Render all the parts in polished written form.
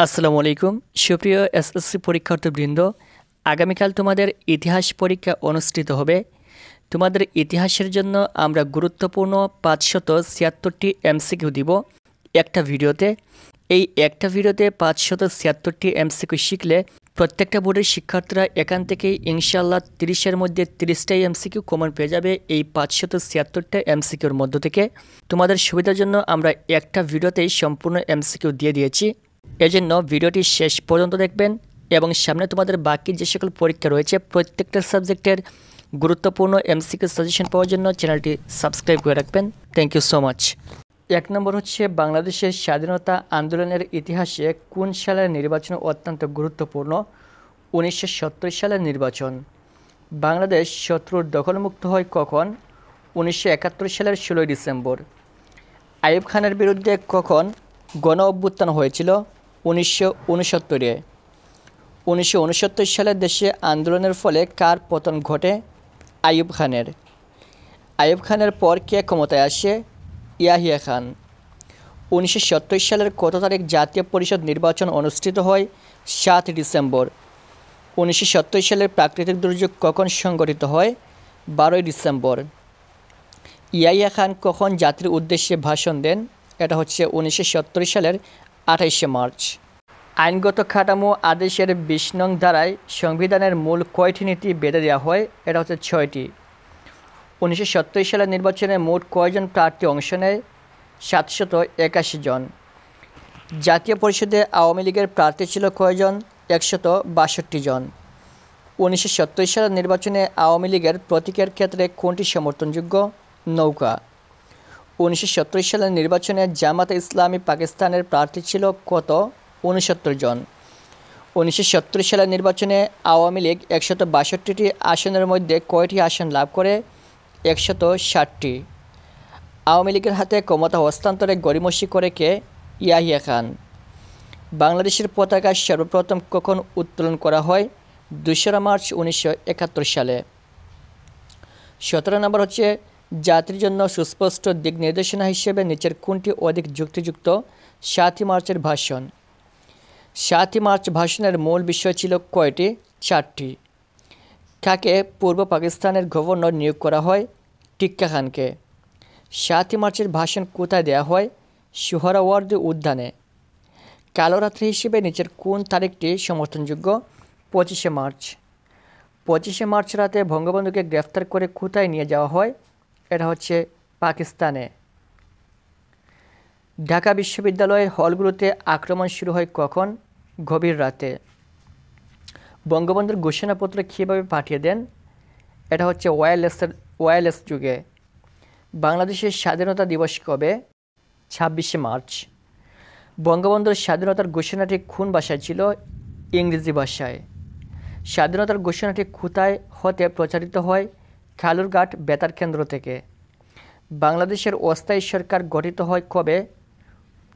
আসসালামু আলাইকুম সুপ্রিয় এসএসসি পরীক্ষার্থীবৃন্দ, আগামীকাল তোমাদের ইতিহাস পরীক্ষা অনুষ্ঠিত হবে। তোমাদের ইতিহাসের জন্য আমরা গুরুত্বপূর্ণ 576টি এমসিকিউ দিব একটা ভিডিওতে। এই একটা ভিডিওতে 576টি এমসিকিউ শিখলে প্রত্যেকটা বোর্ডের শিক্ষার্থীরা এখান থেকেই ইনশাআল্লাহ 30-এর মধ্যে 30টাই এমসিকিউ কমন পেয়ে যাবে এই 576টা এমসিকিউর মধ্য থেকে। তোমাদের সুবিধার জন্য আমরা একটা ভিডিওতেই সম্পূর্ণ এমসিকিউ দিয়ে দিয়েছি। এজন্য ভিডিওটি শেষ পর্যন্ত দেখবেন এবং সামনে তোমাদের বাকি যে সকল পরীক্ষা রয়েছে প্রত্যেকটা সাবজেক্টের গুরুত্বপূর্ণ এমসিকিউ সাজেশন পাওয়ার জন্য চ্যানেলটি সাবস্ক্রাইব করে রাখবেন। Thank you so much. 1 নম্বর হচ্ছে বাংলাদেশের স্বাধীনতা আন্দোলনের ইতিহাসে কোন সালের নির্বাচন অত্যন্ত গুরুত্বপূর্ণ? 1970 সালের নির্বাচন। বাংলাদেশ শত্রুর দখলমুক্ত হয় কখন? 1971 সালের 16 ডিসেম্বর। আইয়ুব খানের বিরুদ্ধে কখন গণ অভ্যুত্থান হয়েছিল? 1969-এ। 1969 সালে দেশে আন্দোলনের ফলে কার পতন ঘটে? আইয়ুব খানের। আইয়ুব খানের পর কে ক্ষমতায় আসে? ইয়াহিয়া খান। 1970 সালের কত তারিখ জাতীয় পরিষদ নির্বাচন অনুষ্ঠিত হয়? 7 ডিসেম্বর। 1970 সালের প্রাকৃতিক দুর্যোগ কখন সংঘটিত হয়? 12 ডিসেম্বর। ইয়াহিয়া খান কখন জাতির উদ্দেশ্যে ভাষণ দেন? এটা হচ্ছে 1970 সালের 28শে মার্চ। আইনগত কাঠামো আদেশের 20 নং ধারায় সংবিধানের মূল কয়টি নীতি বেঁধে দেওয়া হয়? এটা হচ্ছে 6টি। 1970 সালের নির্বাচনে মোট কয়জন প্রার্থী অংশ নেয়? 781 জন। জাতীয় পরিষদে আওয়ামী লীগের প্রার্থী ছিল কয়জন? 162 জন। 1970 সালের নির্বাচনে আওয়ামী লীগের প্রতীকের ক্ষেত্রে কোনটি সমর্থনযোগ্য? নৌকা। 1970 সালের নির্বাচনে জামাতে ইসলামী পাকিস্তানের প্রার্থী ছিল কত? 69 জন। 1970 সালের নির্বাচনে আওয়ামী লীগ 162টি আসনের মধ্যে কয়টি আসন লাভ করে? 160টি। আওয়ামী লীগের হাতে ক্ষমতা হস্তান্তরে গড়িমসি করে কে? ইয়াহিয়া খান। বাংলাদেশের পতাকা সর্বপ্রথম কখন উত্তোলন করা হয়? 2 মার্চ 1971 সালে। 17 নম্বর হচ্ছে জাতির জন্য সুস্পষ্ট দিক নির্দেশনা হিসেবে নিচের কোনটি অধিক যুক্তিযুক্ত? 7 মার্চের ভাষণ। 7 মার্চ ভাষণের মূল বিষয় ছিল কয়টি? 4টি। কাকে পূর্ব পাকিস্তানের গভর্নর নিয়োগ করা হয়? টিক্কা খানকে। 7 মার্চের ভাষণ কোথায় দেওয়া হয়? সোহরাওয়ার্দী উদ্যানে। কালো রাত্রি হিসেবে নিচের কোন তারিখটি সমর্থনযোগ্য? 25শে মার্চ। 25শে মার্চ রাতে বঙ্গবন্ধুকে গ্রেফতার করে কোথায় নিয়ে যাওয়া হয়? এটা হচ্ছে পাকিস্তানে। ঢাকা বিশ্ববিদ্যালয়ের হলগুলোতে আক্রমণ শুরু হয় কখন? গভীর রাতে। বঙ্গবন্ধুর ঘোষণাপত্র কীভাবে পাঠিয়ে দেন? এটা হচ্ছে ওয়্যারলেস যুগে। বাংলাদেশের স্বাধীনতা দিবস কবে? 26শে মার্চ। বঙ্গবন্ধুর স্বাধীনতার ঘোষণাটি কোন ভাষায় ছিল? ইংরেজি ভাষায়। স্বাধীনতার ঘোষণাটি কোথায় হতে প্রচারিত হয়? কালুরঘাট বেতার কেন্দ্র থেকে। বাংলাদেশের অস্থায়ী সরকার গঠিত হয় কবে?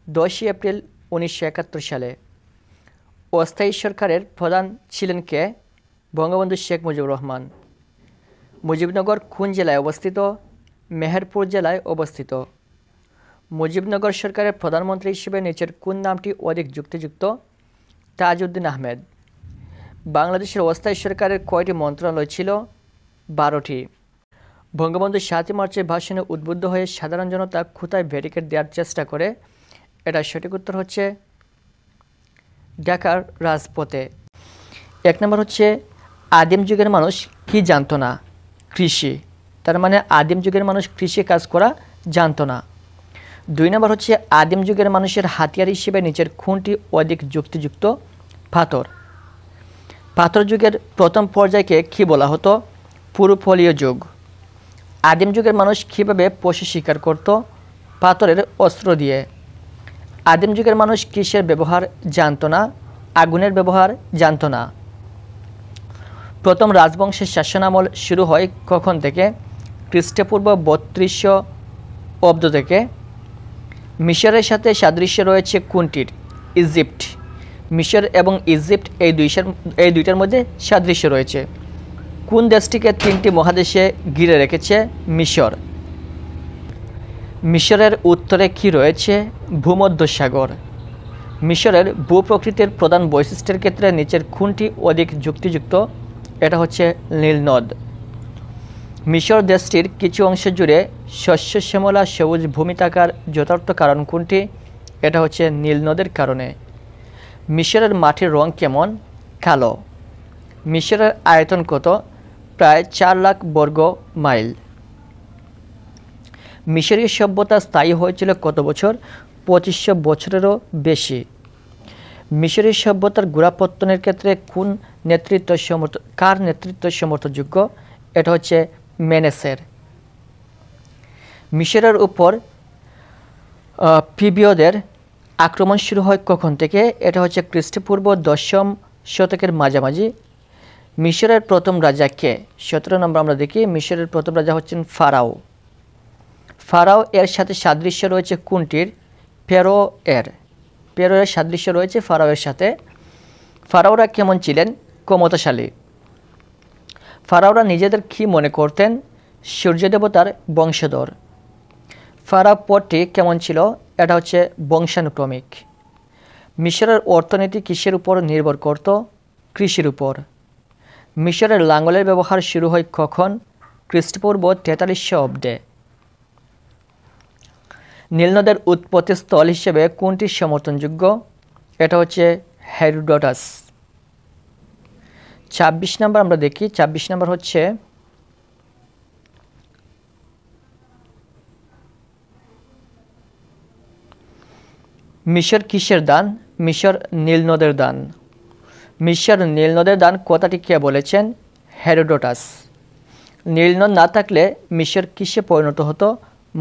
10 এপ্রিল 1971 সালে। অস্থায়ী সরকারের প্রধান ছিলেন কে? বঙ্গবন্ধু শেখ মুজিবুর রহমান। মুজিবনগর কোন জেলায় অবস্থিত? মেহেরপুর জেলায় অবস্থিত। মুজিবনগর সরকারের প্রধানমন্ত্রী হিসেবে নিচের কোন নামটি অধিক যুক্তিযুক্ত? তাজউদ্দিন আহমেদ। বাংলাদেশের অস্থায়ী সরকারের কয়টি মন্ত্রণালয় ছিল? 12টি। বঙ্গবন্ধু 7 মার্চের ভাষণে উদ্বুদ্ধ হয়ে সাধারণ জনতা কোথায় ব্যারিকেড দেওয়ার চেষ্টা করে? এটা সঠিক উত্তর হচ্ছে ঢাকার রাজপথে। 1 নম্বর হচ্ছে আদিম যুগের মানুষ কি জানতো না? কৃষি। তার মানে আদিম যুগের মানুষ কৃষি কাজ করা জানতো না। 2 নম্বর হচ্ছে আদিম যুগের মানুষের হাতিয়ার হিসেবে নিচের কোনটি অধিক যুক্তিযুক্ত? পাথর। পাথর যুগের প্রথম পর্যায়কে কি বলা হতো? পুরুপলীয় যুগ। আদিম যুগের মানুষ কীভাবে পশু শিকার করত? পাথরের অস্ত্র দিয়ে। আদিম যুগের মানুষ কিসের ব্যবহার জানত না? আগুনের ব্যবহার জানত না। প্রথম রাজবংশের শাসনামল শুরু হয় কখন থেকে? খ্রিস্টপূর্ব 3200 অব্দ থেকে। মিশরের সাথে সাদৃশ্য রয়েছে কোনটির? ইজিপ্ট। মিশর এবং ইজিপ্ট এই দুইটার মধ্যে সাদৃশ্য রয়েছে। কোন দেশটিকে 3টি মহাদেশে ঘিরে রেখেছে? মিশর। মিশরের উত্তরে কি রয়েছে? ভূমধ্যসাগর। মিশরের ভূপ্রকৃতির প্রধান বৈশিষ্ট্যের ক্ষেত্রে নিচের কোনটি অধিক যুক্তিযুক্ত? এটা হচ্ছে নীল নদ। মিশর দেশটির কিছু অংশ জুড়ে শস্য শ্যামলা সবুজ ভূমি থাকার যথার্থ কারণ কোনটি? এটা হচ্ছে নীল নদের কারণে। মিশরের মাটির রং কেমন? কালো। মিশরের আয়তন কত? প্রায় 4 লাখ বর্গ মাইল। মিশরীয় সভ্যতা স্থায়ী হয়েছিল কত বছর? 2500 বছরেরও বেশি। মিশরীয় সভ্যতার গোড়াপত্তনের ক্ষেত্রে কার নেতৃত্ব সমর্থনযোগ্য? এটা হচ্ছে মেনেসের। মিশরের উপর প্লিবিয়দের আক্রমণ শুরু হয় কখন থেকে? এটা হচ্ছে খ্রিস্টপূর্ব 10ম শতকের মাঝামাঝি। মিশরের প্রথম রাজা কে? 17 নম্বর আমরা দেখি মিশরের প্রথম রাজা হচ্ছেন ফারাও। ফারাও এর সাথে সাদৃশ্য রয়েছে কোনটির? ফেরো এর সাদৃশ্য রয়েছে ফারাওয়ের সাথে। ফারাওরা কেমন ছিলেন? ক্ষমতাশালী। ফারাওরা নিজেদের কি মনে করতেন? সূর্য দেবতার বংশধর। ফারাও পদটি কেমন ছিল? এটা হচ্ছে বংশানুক্রমিক। মিশরের অর্থনীতি কিসের উপর নির্ভর করত? কৃষির উপর। মিশরের লাঙ্গলের ব্যবহার শুরু হয় কখন? খ্রিস্টপূর্ব 4300 অব্দে। নীলনদের উৎপত্তিস্থল হিসেবে কোনটি সমর্থনযোগ্য? এটা হচ্ছে হেরোডোটাস। 26 নম্বর আমরা দেখি 26 নম্বর হচ্ছে মিশর কিসের দান? মিশর নীলনদের দান। মিশর নীলনদের দান কথাটি কে বলেছেন? হেরোডোটাস। নীলনদ না থাকলে মিশর কিসে পরিণত হতো?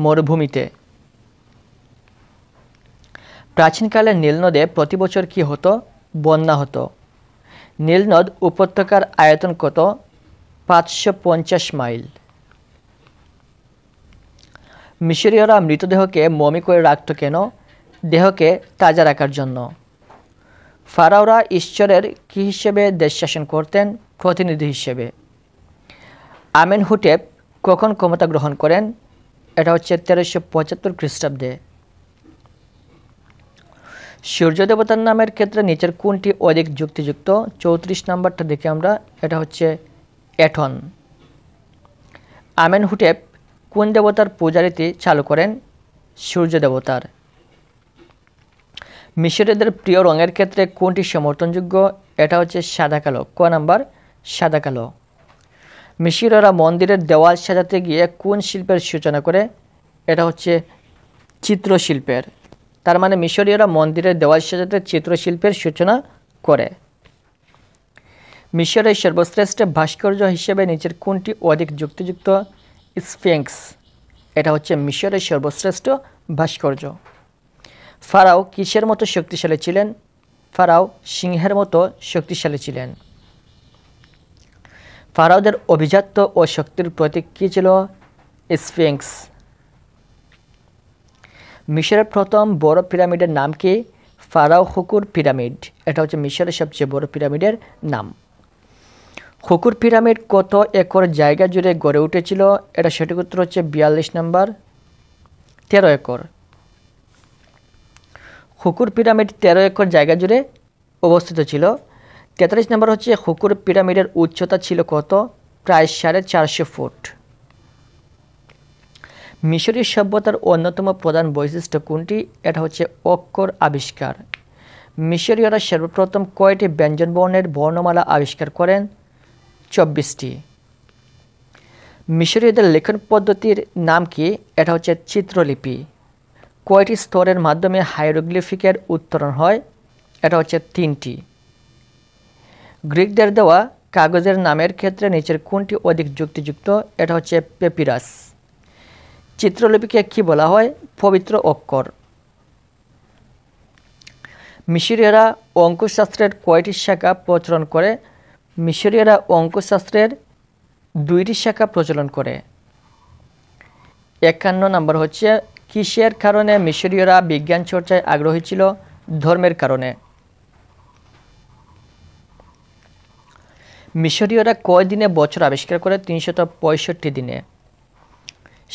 মরুভূমিতে। প্রাচীনকালে নীলনদে প্রতি বছর কি হতো? বন্যা হতো। নীলনদ উপত্যকার আয়তন কত? 550 মাইল। মিশরীয়রা মৃতদেহকে মমি করে রাখত কেন? দেহকে তাজা রাখার জন্য। ফারাওরা ঈশ্বরের কি হিসেবে দেশ শাসন করতেন? প্রতিনিধি হিসেবে। আমেনহুটেপ কখন ক্ষমতা গ্রহণ করেন? এটা হচ্ছে 1375 খ্রিস্টাব্দে। সূর্য দেবতার নামের ক্ষেত্রে নিচের কোনটি অধিক যুক্তিযুক্ত? 34 নম্বরটা দেখে আমরা, এটা হচ্ছে এটন। আমেনহুটেপ কোন দেবতার পূজারীতি চালু করেন? সূর্য দেবতার। মিশরীয়দের প্রিয় রঙের ক্ষেত্রে কোনটি সমর্থনযোগ্য? এটা হচ্ছে সাদা কালো। ক নাম্বার? সাদা কালো। মিশরীয়রা মন্দিরের দেওয়াল সাজাতে গিয়ে কোন শিল্পের সূচনা করে? এটা হচ্ছে চিত্রশিল্পের। তার মানে মিশরীয়রা মন্দিরের দেওয়াল সাজাতে চিত্রশিল্পের সূচনা করে। মিশরের সর্বশ্রেষ্ঠ ভাস্কর্য হিসেবে নিচের কোনটি অধিক যুক্তিযুক্ত? স্ফিংক্স। এটা হচ্ছে মিশরের সর্বশ্রেষ্ঠ ভাস্কর্য। ফারাও কিসের মতো শক্তিশালী ছিলেন? ফারাও সিংহের মতো শক্তিশালী ছিলেন। ফারাওদের অভিজাত্য ও শক্তির প্রতীক কী ছিল? স্ফিংক্স। মিশরের প্রথম বড় পিরামিডের নাম কি? ফারাও খুকুর পিরামিড। এটা হচ্ছে মিশরের সবচেয়ে বড় পিরামিডের নাম। খুকুর পিরামিড কত একর জায়গা জুড়ে গড়ে উঠেছিল? এটা সঠিক উত্তর হচ্ছে 42 নম্বর, 13 একর। খুকুর পিরামিড 13 একর জায়গা জুড়ে অবস্থিত ছিল। 43 নম্বর হচ্ছে খুকুর পিরামিডের উচ্চতা ছিল কত? প্রায় 450 ফুট। মিশরীয় সভ্যতার অন্যতম প্রধান বৈশিষ্ট্য কোনটি? এটা হচ্ছে অক্ষর আবিষ্কার। মিশরীয়রা সর্বপ্রথম কয়টি ব্যঞ্জনবর্ণের বর্ণমালা আবিষ্কার করেন? 24টি। মিশরীয়দের লেখন পদ্ধতির নাম কি? এটা হচ্ছে চিত্রলিপি। কয়টি স্তরের মাধ্যমে হাইরোগ্লিফিকের উত্তরণ হয়? এটা হচ্ছে 3টি। গ্রিকদের দেওয়া কাগজের নামের ক্ষেত্রে নিচের কোনটি অধিক যুক্তিযুক্ত? এটা হচ্ছে পেপিরাস। চিত্রলিপিকে কি বলা হয়? পবিত্র অক্ষর। মিশরীয়রা অঙ্কশাস্ত্রের কয়টি শাখা প্রচলন করে? মিশরীয়রা অঙ্কশাস্ত্রের 2টি শাখা প্রচলন করে। 51 নম্বর হচ্ছে কিসের কারণে মিশরীয়রা বিজ্ঞান চর্চায় আগ্রহী ছিল? ধর্মের কারণে। মিশরীয়রা কয় দিনে বছর আবিষ্কার করে? 365 দিনে।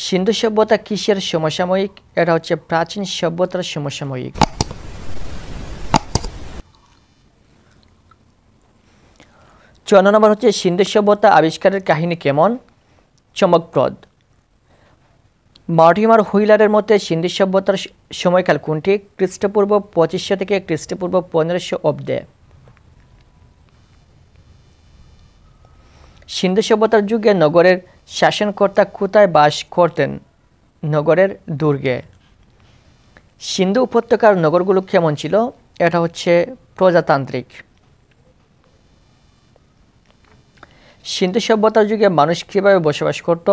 সিন্ধু সভ্যতা কিসের সমসাময়িক? এটা হচ্ছে প্রাচীন সভ্যতার সমসাময়িক। 54 নম্বর হচ্ছে সিন্ধু সভ্যতা আবিষ্কারের কাহিনী কেমন? চমকপ্রদ। মর্টিমার হুইলারের মতে সিন্ধু সভ্যতার সময়কাল কোনটি? খ্রিস্টপূর্ব 2500 থেকে খ্রিস্টপূর্ব 1500 অব্দে। সিন্ধু সভ্যতার যুগে নগরের শাসনকর্তা কোথায় বাস করতেন? নগরের দুর্গে। সিন্ধু উপত্যকার নগরগুলো কেমন ছিল? এটা হচ্ছে প্রজাতান্ত্রিক। সিন্ধু সভ্যতার যুগে মানুষ কীভাবে বসবাস করত?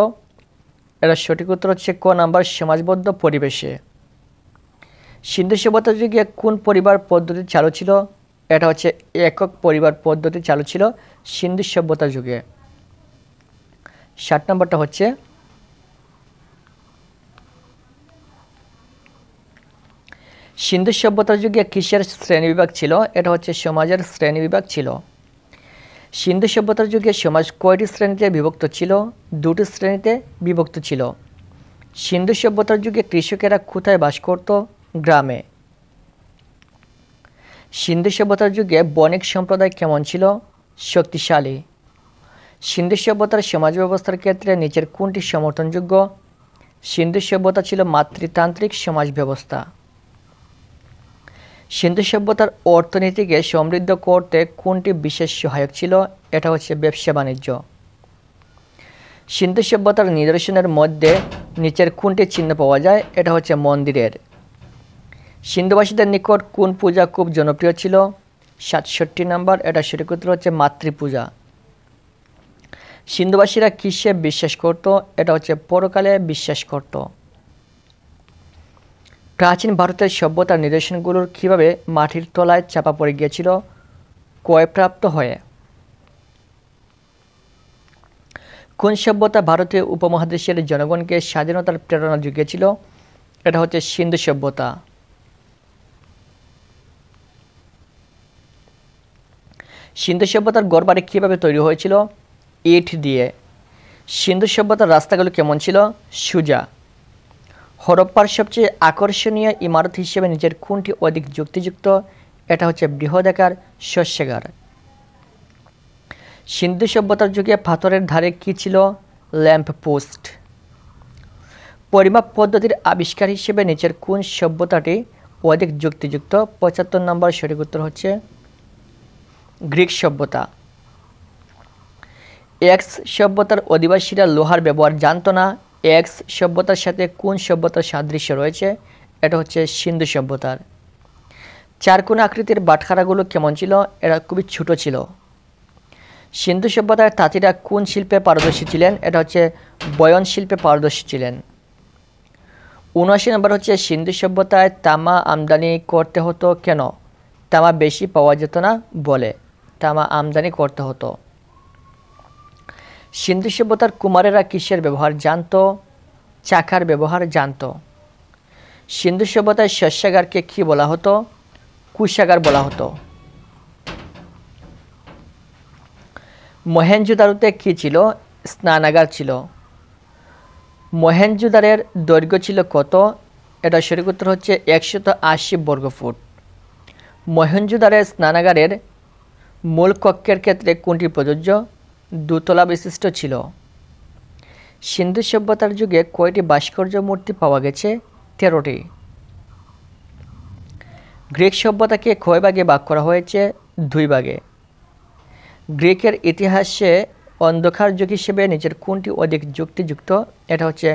এর সঠিক উত্তর হচ্ছে ক নাম্বার, সমাজবদ্ধ পরিবেশে। সিন্ধু সভ্যতার যুগে কোন পরিবার পদ্ধতি চালু ছিল? এটা হচ্ছে একক পরিবার পদ্ধতি চালু ছিল সিন্ধু সভ্যতার যুগে। 60 নম্বরটা হচ্ছে সিন্ধু সভ্যতার যুগে কিসের শ্রেণীবিভাগ ছিল? এটা হচ্ছে সমাজের শ্রেণীবিভাগ ছিল। সিন্ধু সভ্যতার যুগে সমাজ কয়টি শ্রেণীতে বিভক্ত ছিল? দুটি শ্রেণীতে বিভক্ত ছিল। সিন্ধু সভ্যতার যুগে কৃষকেরা কোথায় বাস করত? গ্রামে। সিন্ধু সভ্যতার যুগে বণিক সম্প্রদায় কেমন ছিল? শক্তিশালী। সিন্ধু সভ্যতার সমাজ ব্যবস্থার ক্ষেত্রে নিচের কোনটি সমর্থনযোগ্য? সিন্ধু সভ্যতা ছিল মাতৃতান্ত্রিক সমাজ ব্যবস্থা। সিন্ধু সভ্যতার অর্থনীতিকে সমৃদ্ধ করতে কোনটি বিশেষ সহায়ক ছিল? এটা হচ্ছে ব্যবসা বাণিজ্য। সিন্ধু সভ্যতার নিদর্শনের মধ্যে নিচের কোনটি চিহ্ন পাওয়া যায়? এটা হচ্ছে মন্দিরের। সিন্ধুবাসীদের নিকট কোন পূজা খুব জনপ্রিয় ছিল? 67 নম্বর, এটা সঠিক উত্তর হচ্ছে মাতৃপূজা। সিন্ধুবাসীরা কিসে বিশ্বাস করত? এটা হচ্ছে পরকালে বিশ্বাস করত। প্রাচীন ভারতের সভ্যতার নিদর্শনগুলোর কীভাবে মাটির তলায় চাপা পড়ে গিয়েছিল? ক্ষয়প্রাপ্ত হয়ে। কোন সভ্যতা ভারতীয় উপমহাদেশের জনগণকে স্বাধীনতার প্রেরণা জুগিয়েছিল? এটা হচ্ছে সিন্ধু সভ্যতা। সিন্ধু সভ্যতার গড়বাড়ি কীভাবে তৈরি হয়েছিল? ইট দিয়ে। সিন্ধু সভ্যতার রাস্তাগুলো কেমন ছিল? সোজা। হরপ্পার সবচেয়ে আকর্ষণীয় ইমারত হিসেবে নিচের কোনটি অধিক যুক্তিযুক্ত? এটা হচ্ছে বৃহদাকার শস্যাগার। সিন্ধু সভ্যতার যুগে পাথরের ধারে কি ছিল? Lamp post. পরিমাপ পদ্ধতির আবিষ্কার হিসেবে নিচের কোন সভ্যতাটি অধিক যুক্তিযুক্ত? 75 নম্বর, সঠিক উত্তর হচ্ছে গ্রিক সভ্যতা। এক্স সভ্যতার অধিবাসীরা লোহার ব্যবহার জানত না। এক্স সভ্যতার সাথে কোন সভ্যতার সাদৃশ্য রয়েছে? এটা হচ্ছে সিন্ধু সভ্যতার। চারকোনা আকৃতির বাটখারাগুলো কেমন ছিল? এরা খুবই ছোট ছিল। সিন্ধু সভ্যতার তাঁতিরা কোন শিল্পে পারদর্শী ছিলেন? এটা হচ্ছে বয়ন শিল্পে পারদর্শী ছিলেন। 79 নম্বর হচ্ছে সিন্ধু সভ্যতায় তামা আমদানি করতে হতো কেন? তামা বেশি পাওয়া যেত না বলে তামা আমদানি করতে হতো। সিন্ধু সভ্যতার কুমারেরা কিসের ব্যবহার জানত? চাকার ব্যবহার জানত। সিন্ধু সভ্যতায় শস্যাগারকে কি বলা হতো? কুশাগার বলা হতো। মহেঞ্জোদারোতে কি ছিল? স্নানাগার ছিল। মহেঞ্জোদারের দৈর্ঘ্য ছিল কত? এটা সঠিক উত্তর হচ্ছে 180 বর্গফুট। মহেঞ্জোদারের স্নানাগারের মূল কক্ষের ক্ষেত্রে কোনটি প্রযোজ্য? দোতলা বিশিষ্ট ছিল। সিন্ধু সভ্যতার যুগে কয়টি ভাস্কর্য মূর্তি পাওয়া গেছে? 13টি। গ্রিক সভ্যতাকে কয় ভাগে ভাগ করা হয়েছে? 2 ভাগে। গ্রিকের ইতিহাসে অন্ধকার যুগ হিসেবে নিচের কোনটি অধিক যুক্তিযুক্ত? এটা হচ্ছে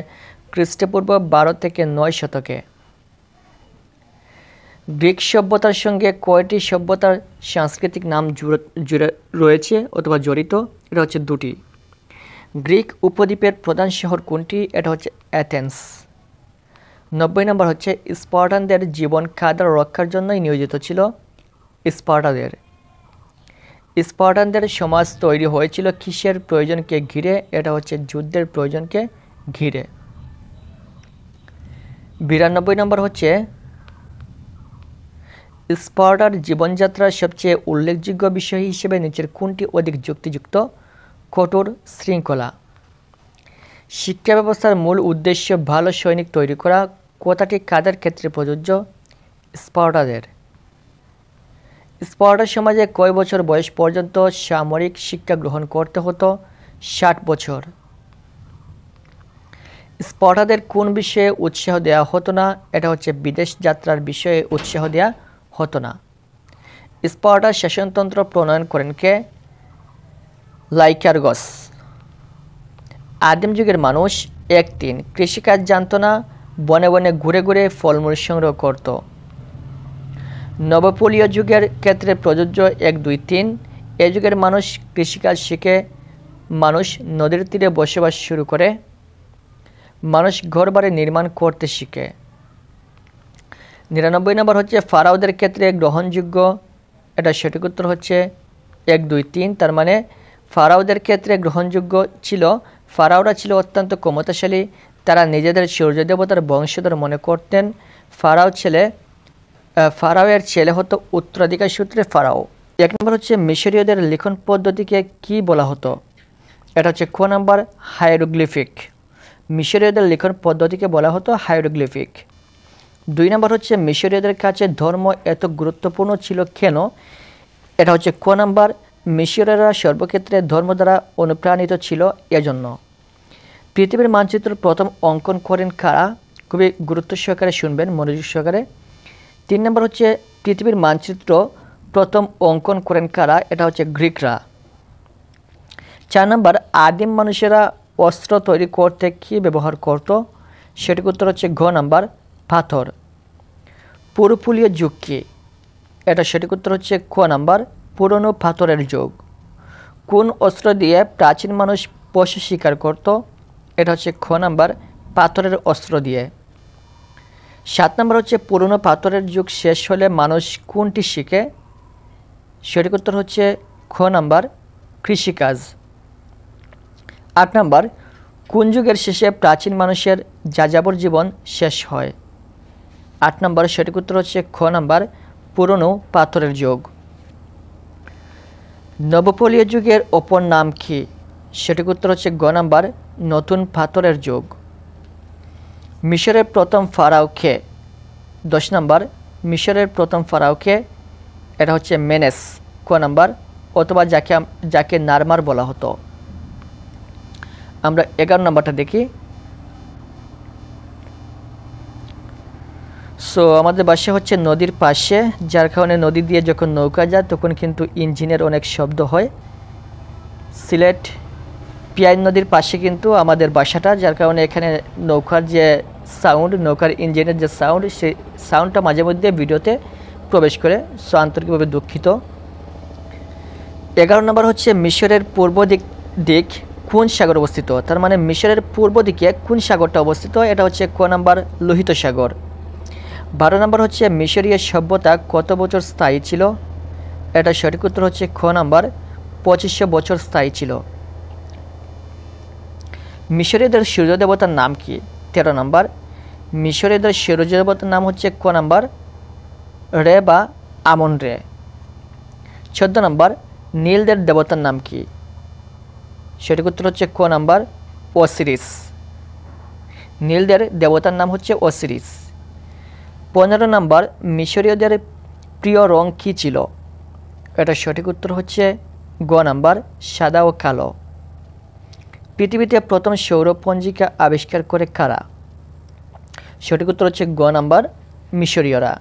খ্রিস্টপূর্ব 12 থেকে 9 শতকে। গ্রিক সভ্যতার সঙ্গে কয়টি সভ্যতার সাংস্কৃতিক নাম জুড়ে রয়েছে অথবা জড়িত? এটা হচ্ছে 2টি। গ্রিক উপদ্বীপের প্রধান শহর কোনটি? এটা হচ্ছে অ্যাথেন্স। 90 নম্বর হচ্ছে স্পার্টানদের জীবন খাদ্য রক্ষার জন্যই নিয়োজিত ছিল স্পার্টাদের। স্পার্টানদের সমাজ তৈরি হয়েছিল কিসের প্রয়োজনকে ঘিরে? এটা হচ্ছে যুদ্ধের প্রয়োজনকে ঘিরে। 92 নম্বর হচ্ছে স্পার্টার জীবনযাত্রার সবচেয়ে উল্লেখযোগ্য বিষয় হিসেবে নিচের কোনটি অধিক যুক্তিযুক্ত? কঠোর শৃঙ্খলা। শিক্ষা ব্যবস্থার মূল উদ্দেশ্য ভালো সৈনিক তৈরি করা। কথাটি কাদের ক্ষেত্রে প্রযোজ্য? স্পার্টাদের। স্পার্টা সমাজে কয় বছর বয়স পর্যন্ত সামরিক শিক্ষা গ্রহণ করতে হতো? 60 বছর। স্পার্টাদের কোন বিষয়ে উৎসাহ দেওয়া হতো না? এটা হচ্ছে বিদেশ যাত্রার বিষয়ে উৎসাহ দেওয়া হতো না। স্পার্টার শাসনতন্ত্র প্রণয়ন করেন কে? লাইকার্গস। আদিম যুগের মানুষ 1-3 কৃষিকাজ জানত না, বনে বনে ঘুরে ঘুরে ফলমূল সংগ্রহ করত। নবপলীয় যুগের ক্ষেত্রে প্রযোজ্য 1-2-3 এ যুগের মানুষ কৃষিকাজ শিখে, মানুষ নদীর তীরে বসবাস শুরু করে, মানুষ ঘরবাড়ি নির্মাণ করতে শিখে। 99 নম্বর হচ্ছে ফারাওদের ক্ষেত্রে গ্রহণযোগ্য, এটা সঠিক উত্তর হচ্ছে 1-2-3। তার মানে ফারাওদের ক্ষেত্রে গ্রহণযোগ্য ছিল, ফারাওরা ছিল অত্যন্ত ক্ষমতাশালী, তারা নিজেদের সূর্য দেবতার বংশধর মনে করতেন। ফারাওয়ের ছেলে হতো উত্তরাধিকার সূত্রে ফারাও। 1 নম্বর হচ্ছে মিশরীয়দের লিখন পদ্ধতিকে কি বলা হতো? এটা হচ্ছে ক নাম্বার হাইরোগ্লিফিক। মিশরীয়দের লিখন পদ্ধতিকে বলা হতো হাইরোগ্লিফিক। 2 নম্বর হচ্ছে মিশরীয়দের কাছে ধর্ম এত গুরুত্বপূর্ণ ছিল কেন? এটা হচ্ছে ক নাম্বার মিশরীয়রা সর্বক্ষেত্রে ধর্ম দ্বারা অনুপ্রাণিত ছিল এজন্য। পৃথিবীর মানচিত্র প্রথম অঙ্কন করেন কারা? খুবই গুরুত্ব সহকারে শুনবেন, মনোযোগ সহকারে। 3 নম্বর হচ্ছে পৃথিবীর মানচিত্র প্রথম অঙ্কন করেন কারা? এটা হচ্ছে গ্রিকরা। 4 নম্বর আদিম মানুষেরা অস্ত্র তৈরি করতে কি ব্যবহার করত? সঠিক উত্তর হচ্ছে ঘ নাম্বার পাথর। পুরুপুলীয় যুগ কি? এটা সঠিক উত্তর হচ্ছে খ নাম্বার পুরনো পাথরের যুগ। কোন অস্ত্র দিয়ে প্রাচীন মানুষ পশু শিকার করত? এটা হচ্ছে খ নাম্বার পাথরের অস্ত্র দিয়ে। 7 নম্বর হচ্ছে পুরনো পাথরের যুগ শেষ হলে মানুষ কোনটি শিখে? সঠিক উত্তর হচ্ছে খ নাম্বার কৃষিকাজ। 8 নম্বর কোন যুগের শেষে প্রাচীন মানুষের যাযাবর জীবন শেষ হয়? 8 নম্বর সঠিক উত্তর হচ্ছে খ নাম্বার পুরনো পাথরের যুগ। নবপলীয় যুগের অপর নাম কি? সঠিক উত্তর হচ্ছে গ নাম্বার নতুন পাথরের যুগ। মিশরের প্রথম ফারাও কে? 10 নম্বর মিশরের প্রথম ফারাও কে? এটা হচ্ছে মেনেস, ক নাম্বার, অথবা যাকে নারমার বলা হতো। আমরা 11 নম্বরটা দেখি। সো আমাদের বাসা হচ্ছে নদীর পাশে, যার কারণে নদী দিয়ে যখন নৌকা যায় তখন কিন্তু ইঞ্জিনের অনেক শব্দ হয়। সিলেট পিয়াইন নদীর পাশে কিন্তু আমাদের বাসাটা, যার কারণে এখানে নৌকার যে সাউন্ড, নৌকার ইঞ্জিনের যে সাউন্ড, সেই সাউন্ডটা মাঝে মধ্যে ভিডিওতে প্রবেশ করে। সো আন্তরিকভাবে দুঃখিত। 11 নম্বর হচ্ছে মিশরের পূর্ব দিক কোন সাগর অবস্থিত? তার মানে মিশরের পূর্ব দিকে কোন সাগরটা অবস্থিত? এটা হচ্ছে ক নাম্বার লোহিত সাগর। 12 নম্বর হচ্ছে মিশরীয় সভ্যতা কত বছর স্থায়ী ছিল? এটা সঠিক উত্তর হচ্ছে খ নাম্বার 2500 বছর স্থায়ী ছিল। মিশরীয়দের সূর্য দেবতার নাম কি? 13 নম্বর মিশরীয়দের সূর্য দেবতার নাম হচ্ছে ক নাম্বার রে বা আমন রে। 14 নম্বর নীলদের দেবতার নাম কি? সঠিক উত্তর হচ্ছে ক নাম্বার অসিরিস। নীলদের দেবতার নাম হচ্ছে অসিরিস। 15 নম্বর মিশরীয়দের প্রিয় রং কি ছিল? এটা সঠিক উত্তর হচ্ছে গ নাম্বার সাদা ও কালো। পৃথিবীতে প্রথম সৌরপঞ্জিকা আবিষ্কার করে কারা? সঠিক উত্তর হচ্ছে গ নাম্বার মিশরীয়রা।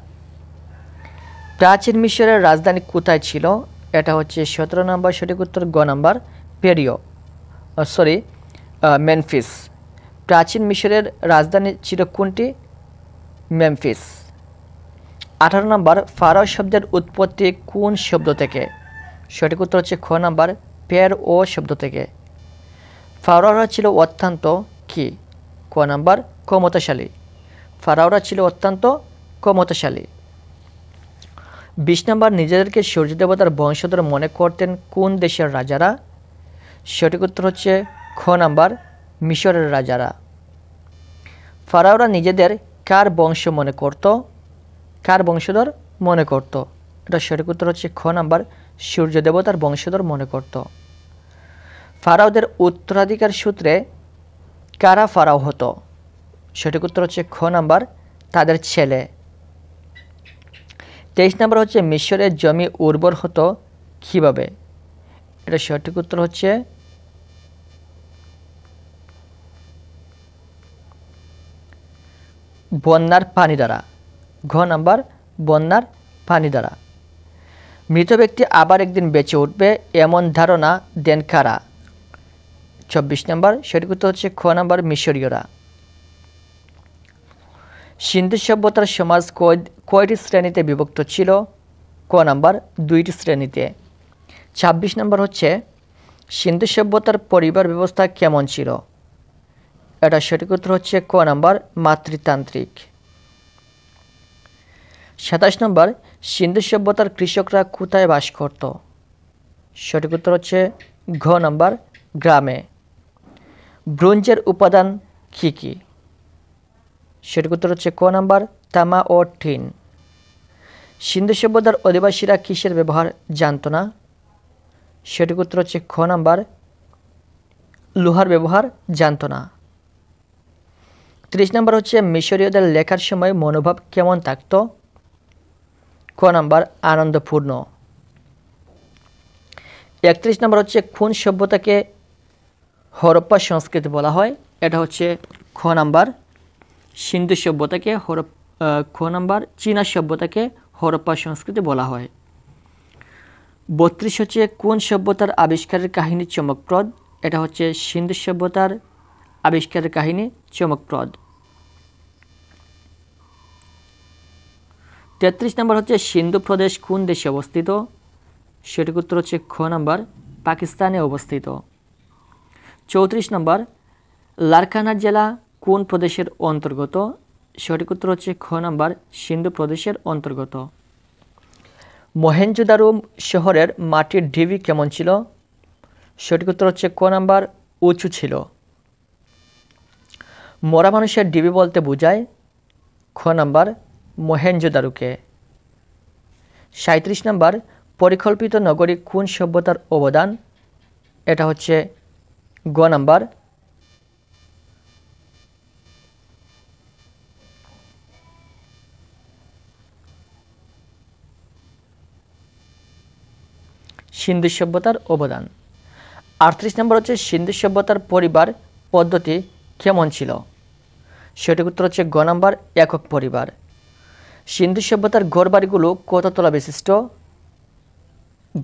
প্রাচীন মিশরের রাজধানী কোথায় ছিল? এটা হচ্ছে 17 নম্বর সঠিক উত্তর গ নাম্বার মেমফিস। প্রাচীন মিশরের রাজধানী ছিল কোনটি? মেমফিস। 18 নম্বর ফারাও শব্দের উৎপত্তি কোন শব্দ থেকে? সঠিক উত্তর হচ্ছে খ নাম্বার পের ও শব্দ থেকে। ফারাওরা ছিল অত্যন্ত কি? ক নাম্বার ক্ষমতাশালী। ফারাওরা ছিল অত্যন্ত ক্ষমতাশালী। 20 নম্বর নিজেদেরকে সূর্য দেবতার বংশধর মনে করতেন কোন দেশের রাজারা? সঠিক উত্তর হচ্ছে খ নাম্বার মিশরের রাজারা। ফারাওরা নিজেদের কার বংশ মনে করত? কার বংশধর মনে করত? এটা সঠিক উত্তর হচ্ছে খ নাম্বার সূর্য দেবতার বংশধর মনে করত। ফারাওদের উত্তরাধিকার সূত্রে কারা ফারাও হতো? সঠিক উত্তর হচ্ছে খ নাম্বার তাদের ছেলে। 23 নম্বর হচ্ছে মিশরের জমি উর্বর হতো কীভাবে? এটা সঠিক উত্তর হচ্ছে বন্যার পানি দ্বারা। ঘ নাম্বার বন্যার পানি দ্বারা। মৃত ব্যক্তি আবার একদিন বেঁচে উঠবে এমন ধারণা দেন কারা? 24 নম্বর সঠিক উত্তর হচ্ছে খ নাম্বার মিশরীয়রা। সিন্ধু সভ্যতার সমাজ কয়টি শ্রেণীতে বিভক্ত ছিল? ক নাম্বার 2টি শ্রেণীতে। 26 নম্বর হচ্ছে সিন্ধু সভ্যতার পরিবার ব্যবস্থা কেমন ছিল? এটা সঠিক উত্তর হচ্ছে ক নাম্বার মাতৃতান্ত্রিক। 27 নম্বর সিন্ধু সভ্যতার কৃষকরা কোথায় বাস করত? সঠিক উত্তর হচ্ছে ঘ নাম্বার গ্রামে। ব্রোঞ্জের উপাদান কী কী? সঠিক উত্তর হচ্ছে ক নাম্বার তামা ও টিন। সিন্ধু সভ্যতার অধিবাসীরা কিসের ব্যবহার জানত না? সঠিক উত্তর হচ্ছে খ নাম্বার লোহার ব্যবহার জানত না। 30 নম্বর হচ্ছে মিশরীয়দের লেখার সময় মনোভাব কেমন থাকত? ক নাম্বার আনন্দপূর্ণ। 31 নম্বর হচ্ছে কোন সভ্যতাকে হরপ্পা সংস্কৃতি বলা হয়? এটা হচ্ছে খ নাম্বার সিন্ধু সভ্যতাকে খ নাম্বার চীনা সভ্যতাকে হরপ্পা সংস্কৃতি বলা হয়। 32 হচ্ছে কোন সভ্যতার আবিষ্কারের কাহিনী চমকপ্রদ? এটা হচ্ছে সিন্ধু সভ্যতার আবিষ্কারের কাহিনী চমকপ্রদ। 33 নম্বর হচ্ছে সিন্ধু প্রদেশ কোন দেশে অবস্থিত? সঠিক উত্তর হচ্ছে খ নাম্বার পাকিস্তানে অবস্থিত। 34 নম্বর লারকানা জেলা কোন প্রদেশের অন্তর্গত? সঠিক উত্তর হচ্ছে খ নাম্বার সিন্ধু প্রদেশের অন্তর্গত। মহেঞ্জোদারো শহরের মাটির ঢিবি কেমন ছিল? সঠিক উত্তর হচ্ছে ক নাম্বার উঁচু ছিল। মরা মানুষের ঢিবি বলতে বোঝায়? খ নাম্বার মহেঞ্জোদারোকে। 37 নম্বর পরিকল্পিত নগরী কোন সভ্যতার অবদান? এটা হচ্ছে গ নাম্বার সিন্ধু সভ্যতার অবদান। 38 নম্বর হচ্ছে সিন্ধু সভ্যতার পরিবার পদ্ধতি কেমন ছিল? সঠিক উত্তর হচ্ছে গ নাম্বার একক পরিবার। সিন্ধু সভ্যতার ঘরবাড়িগুলো কত তলা বিশিষ্ট?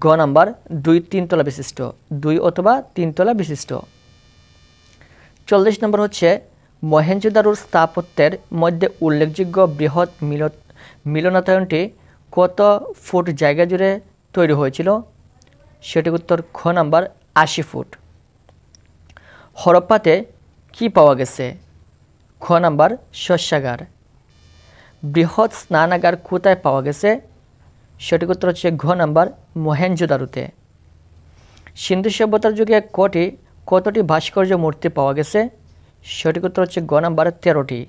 গ নাম্বার 2-3 তলা বিশিষ্ট, 2 অথবা 3 তলা বিশিষ্ট। 40 নম্বর হচ্ছে মহেঞ্জোদারোর স্থাপত্যের মধ্যে উল্লেখযোগ্য বৃহৎ মিলনায়তনটি কত ফুট জায়গা জুড়ে তৈরি হয়েছিল? সঠিক উত্তর খ নাম্বার 80 ফুট। হরপ্পাতে কি পাওয়া গেছে? খ নাম্বার শস্যাগার। বৃহৎ স্নানাগার কোথায় পাওয়া গেছে? সঠিক উত্তর হচ্ছে ঘ নাম্বার মহেঞ্জোদারোতে। সিন্ধু সভ্যতার যুগে কতটি ভাস্কর্য মূর্তি পাওয়া গেছে? সঠিক উত্তর হচ্ছে গ নাম্বার 13টি।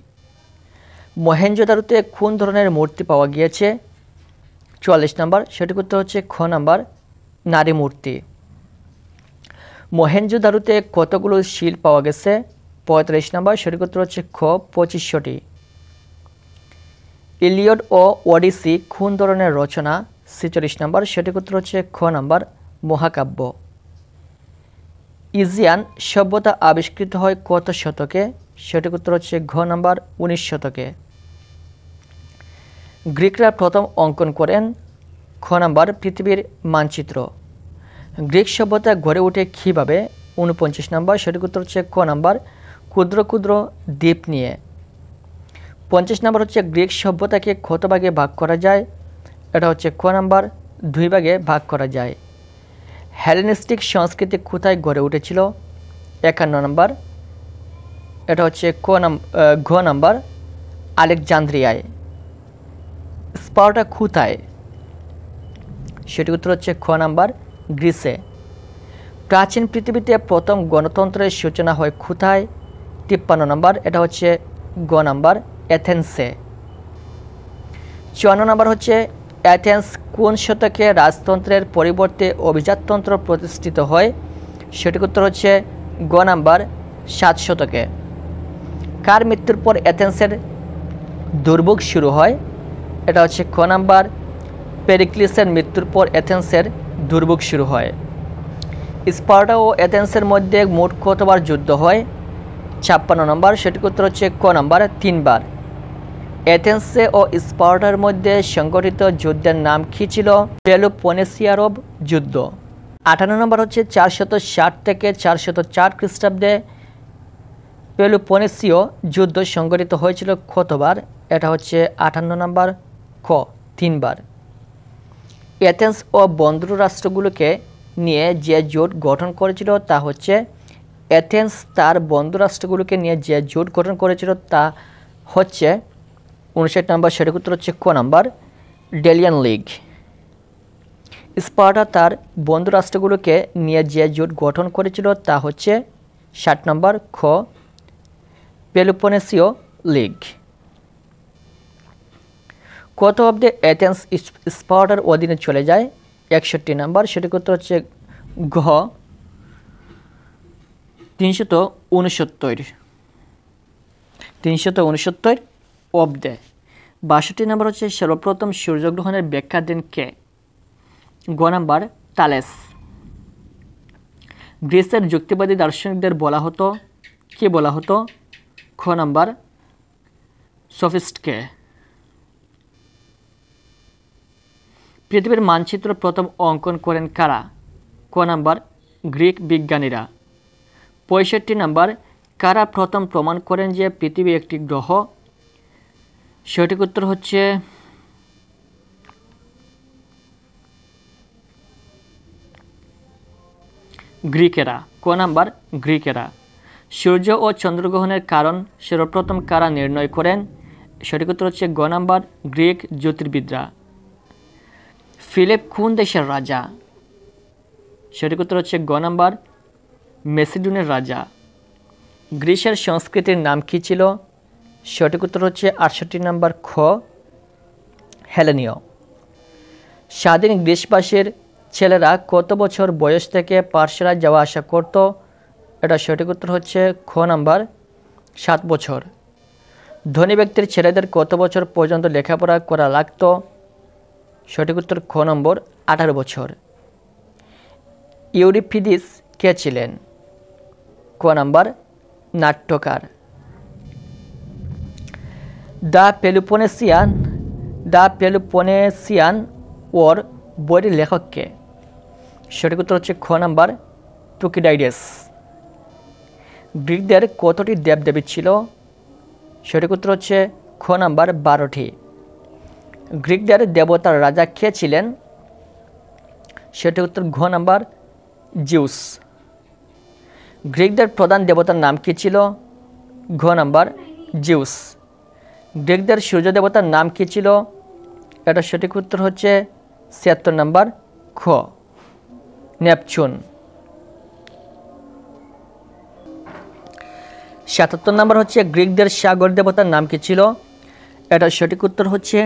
মহেঞ্জোদারোতে কোন ধরনের মূর্তি পাওয়া গিয়েছে? 44 নম্বর সঠিক উত্তর হচ্ছে খ নাম্বার নারী মূর্তি। মহেঞ্জোদারোতে কতগুলো শিল পাওয়া গেছে? 35 নম্বর সঠিক উত্তর হচ্ছে খ 2500টি। ইলিয়ড ও ওডিসি কোন ধরনের রচনা? 46 নম্বর সঠিক উত্তর হচ্ছে খ নাম্বার মহাকাব্য। ইজিয়ান সভ্যতা আবিষ্কৃত হয় কত শতকে? সঠিক উত্তর হচ্ছে ঘ নাম্বার 19 শতকে। গ্রিকরা প্রথম অঙ্কন করেন? খ নাম্বার পৃথিবীর মানচিত্র। গ্রিক সভ্যতা গড়ে ওঠে কীভাবে? 49 নম্বর সঠিক উত্তর হচ্ছে ক নাম্বার ক্ষুদ্র ক্ষুদ্র দ্বীপ নিয়ে। 50 নম্বর হচ্ছে গ্রিক সভ্যতাকে কত ভাগে ভাগ করা যায়? এটা হচ্ছে ক নাম্বার 2 ভাগে ভাগ করা যায়। হেলেনিস্টিক সংস্কৃতি কোথায় গড়ে উঠেছিল? 51 নম্বর এটা হচ্ছে ঘ নাম্বার আলেকজান্দ্রিয়ায়। স্পার্টা কোথায়? সেটি উত্তর হচ্ছে খ নাম্বার গ্রিসে। প্রাচীন পৃথিবীতে প্রথম গণতন্ত্রের সূচনা হয় কোথায়? 53 নম্বর এটা হচ্ছে গ নাম্বার এথেন্সে। 54 নম্বর হচ্ছে অ্যাথেন্স কোন শতকে রাজতন্ত্রের পরিবর্তে অভিজাততন্ত্র প্রতিষ্ঠিত হয়? সঠিক উত্তর হচ্ছে গ নাম্বার 7 শতকে। কার মৃত্যুর পর অ্যাথেন্সের দুর্ভোগ শুরু হয়? এটা হচ্ছে খ নাম্বার পেরিক্লিসের মৃত্যুর পর এথেন্সের দুর্ভোগ শুরু হয়। স্পার্টা ও এথেন্সের মধ্যে মোট কতবার যুদ্ধ হয়? 56 নম্বর। সঠিক উত্তর হচ্ছে ক নাম্বার 3 বার। এথেন্সে ও স্পার্টার মধ্যে সংগঠিত যুদ্ধের নাম কী ছিল? পেলোপনেসিয়ারব যুদ্ধ। 58 নম্বর হচ্ছে 460 থেকে 404 খ্রিস্টাব্দে পেলোপনেসীয় যুদ্ধ সংগঠিত হয়েছিল কতবার? এটা হচ্ছে 58 নম্বর ক 3 বার। এথেন্স ও বন্ধু রাষ্ট্রগুলোকে নিয়ে যে জোট গঠন করেছিল তা হচ্ছে এথেন্স তার বন্ধু রাষ্ট্রগুলোকে নিয়ে যে জোট গঠন করেছিল তা হচ্ছে 59 নম্বর। সঠিক উত্তর হচ্ছে ক নাম্বার ডেলিয়ান লীগ। স্পার্টা তার বন্ধু রাষ্ট্রগুলোকে নিয়ে যে জোট গঠন করেছিল তা হচ্ছে 60 নম্বর খ পেলোপনেসীয় লীগ। কত অব্দে এথেন্স স্পার্টার অধীনে চলে যায়? 61 নম্বর। সঠিক উত্তর হচ্ছে ঘ 369 অব্দে। 62 নম্বর হচ্ছে সর্বপ্রথম সূর্যগ্রহণের ব্যাখ্যা দেন কে? গ নাম্বার তালেস। গ্রিসের যুক্তিবাদী দার্শনিকদের বলা হতো কি বলা হতো? খ নাম্বার সফিস্টকে। পৃথিবীর মানচিত্র প্রথম অঙ্কন করেন কারা? ক নাম্বার গ্রিক বিজ্ঞানীরা। 65 নাম্বার কারা প্রথম প্রমাণ করেন যে পৃথিবী একটি গ্রহ? সঠিক উত্তর হচ্ছে গ্রিকেরা। ক নাম্বার গ্রিকেরা। সূর্য ও চন্দ্রগ্রহণের কারণ সর্বপ্রথম কারা নির্ণয় করেন? সঠিক উত্তর হচ্ছে গ নাম্বার গ্রিক জ্যোতির্বিদরা। ফিলিপ কোন দেশের রাজা? সঠিক উত্তর হচ্ছে গ নাম্বার মেসিডোনের রাজা। গ্রিসের সংস্কৃতির নাম কী ছিল? সঠিক উত্তর হচ্ছে 68 নম্বর খ হেলেনীয়। স্বাধীন গ্রীসবাসীর ছেলেরা কত বছর বয়স থেকে পাঠশালায় যাওয়া আসা করত? এটা সঠিক উত্তর হচ্ছে খ নাম্বার 7 বছর। ধনী ব্যক্তির ছেলেদের কত বছর পর্যন্ত লেখাপড়া করা লাগতো? সঠিক উত্তর খ নম্বর 18 বছর। ইউরিপিডিস কে ছিলেন? ক নাম্বার নাট্যকার। দ্য পেলোপনেসিয়ান ওর বইয়ের লেখক কে? সঠিক উত্তর হচ্ছে খ নাম্বার টুকিডাইডেস। গ্রিকদের কতটি দেবদেবী ছিল? সঠিক উত্তর হচ্ছে খ নাম্বার 12টি। গ্রিকদের দেবতার রাজা কে ছিলেন? সঠিক উত্তর ঘ নাম্বার জিউস। গ্রিকদের প্রধান দেবতার নাম কী ছিল? ঘ নাম্বার জিউস। গ্রিকদের সূর্য দেবতার নাম কী ছিল? এটা সঠিক উত্তর হচ্ছে 76 নম্বর খ নেপচুন। 77 নম্বর হচ্ছে গ্রিকদের সাগর দেবতার নাম কী ছিল? এটা সঠিক উত্তর হচ্ছে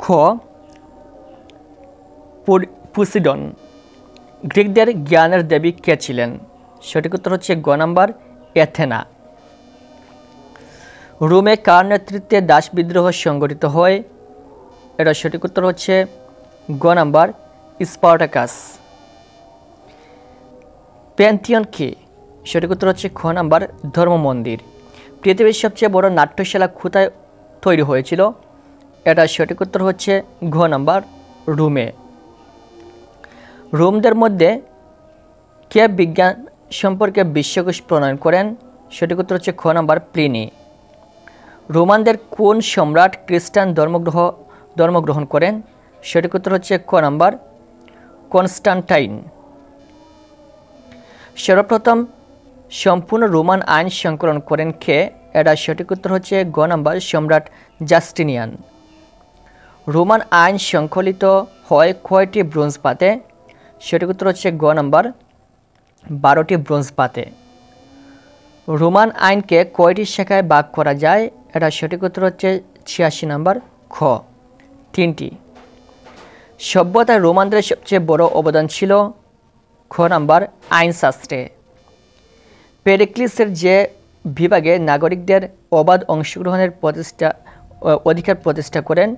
খ পুসিডন। গ্রিকদের জ্ঞানের দেবী কে ছিলেন? সঠিক উত্তর হচ্ছে গ নাম্বার এথেনা। রোমে কার নেতৃত্বে দাস বিদ্রোহ সংগঠিত হয়? এটা সঠিক উত্তর হচ্ছে গ নাম্বার স্পার্টাকাস। প্যান্থিয়ন কি? সঠিক উত্তর হচ্ছে খ নাম্বার ধর্ম মন্দির। পৃথিবীর সবচেয়ে বড় নাট্যশালা কোথায় তৈরি হয়েছিল? এটা সঠিক উত্তর হচ্ছে ঘ নাম্বার রোমে। রোমদের মধ্যে কে বিজ্ঞান সম্পর্কে বিশ্বকোষ প্রণয়ন করেন? সঠিক উত্তর হচ্ছে খ নাম্বার প্লিনি। রোমানদের কোন সম্রাট খ্রিস্টান ধর্মগ্রহণ করেন? সঠিক উত্তর হচ্ছে ক নাম্বার কনস্টান্টাইন। সর্বপ্রথম সম্পূর্ণ রোমান আইন সংকলন করেন কে? এটা সঠিক উত্তর হচ্ছে গ নাম্বার সম্রাট জাস্টিনিয়ান। রোমান আইন সংকলিত হয় কয়টি ব্রোঞ্জ পাতে? সঠিক উত্তর হচ্ছে গ নাম্বার 12টি ব্রোঞ্জ পাতে। রোমান আইনকে কয়টি শাখায় ভাগ করা যায়? এটা সঠিক উত্তর হচ্ছে 86 নম্বর খ 3টি। সভ্যতায় রোমানদের সবচেয়ে বড় অবদান ছিল? খ নাম্বার আইনশাস্ত্রে। পেরিক্লিসের যে বিভাগে নাগরিকদের অবাধ অংশগ্রহণের অধিকার প্রতিষ্ঠা করেন?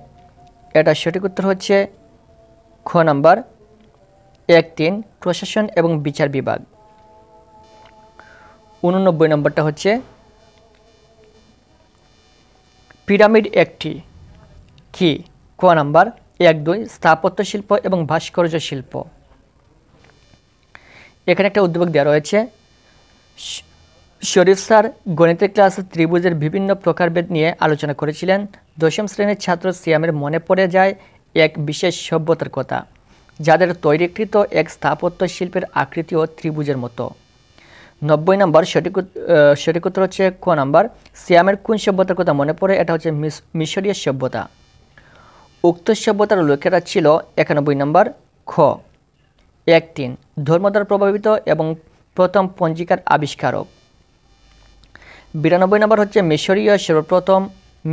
এটা সঠিক উত্তর হচ্ছে খ নাম্বার 1-3 প্রশাসন এবং বিচার বিভাগ। 89 নম্বরটা হচ্ছে পিরামিড একটি কি? ক নাম্বার 1-2 স্থাপত্য শিল্প এবং ভাস্কর্য শিল্প। এখানে একটা উদ্যোগ দেওয়া রয়েছে। শরীফ স্যার গণিতের ক্লাসে ত্রিভুজের বিভিন্ন প্রকারভেদ নিয়ে আলোচনা করেছিলেন। 10ম শ্রেণীর ছাত্র সিয়ামের মনে পড়ে যায় এক বিশেষ সভ্যতার কথা, যাদের তৈরিকৃত এক স্থাপত্য শিল্পের আকৃতিও ত্রিভুজের মতো। 90 নম্বর সঠিক উত্তর হচ্ছে ক নাম্বার সিয়ামের কোন সভ্যতার কথা মনে পড়ে? এটা হচ্ছে মিশরীয় সভ্যতা। উক্ত সভ্যতার লোকেরা ছিল 91 নম্বর খ 1-3 ধর্ম দ্বারা প্রভাবিত এবং প্রথম পঞ্জিকার আবিষ্কারক। 92 নম্বর হচ্ছে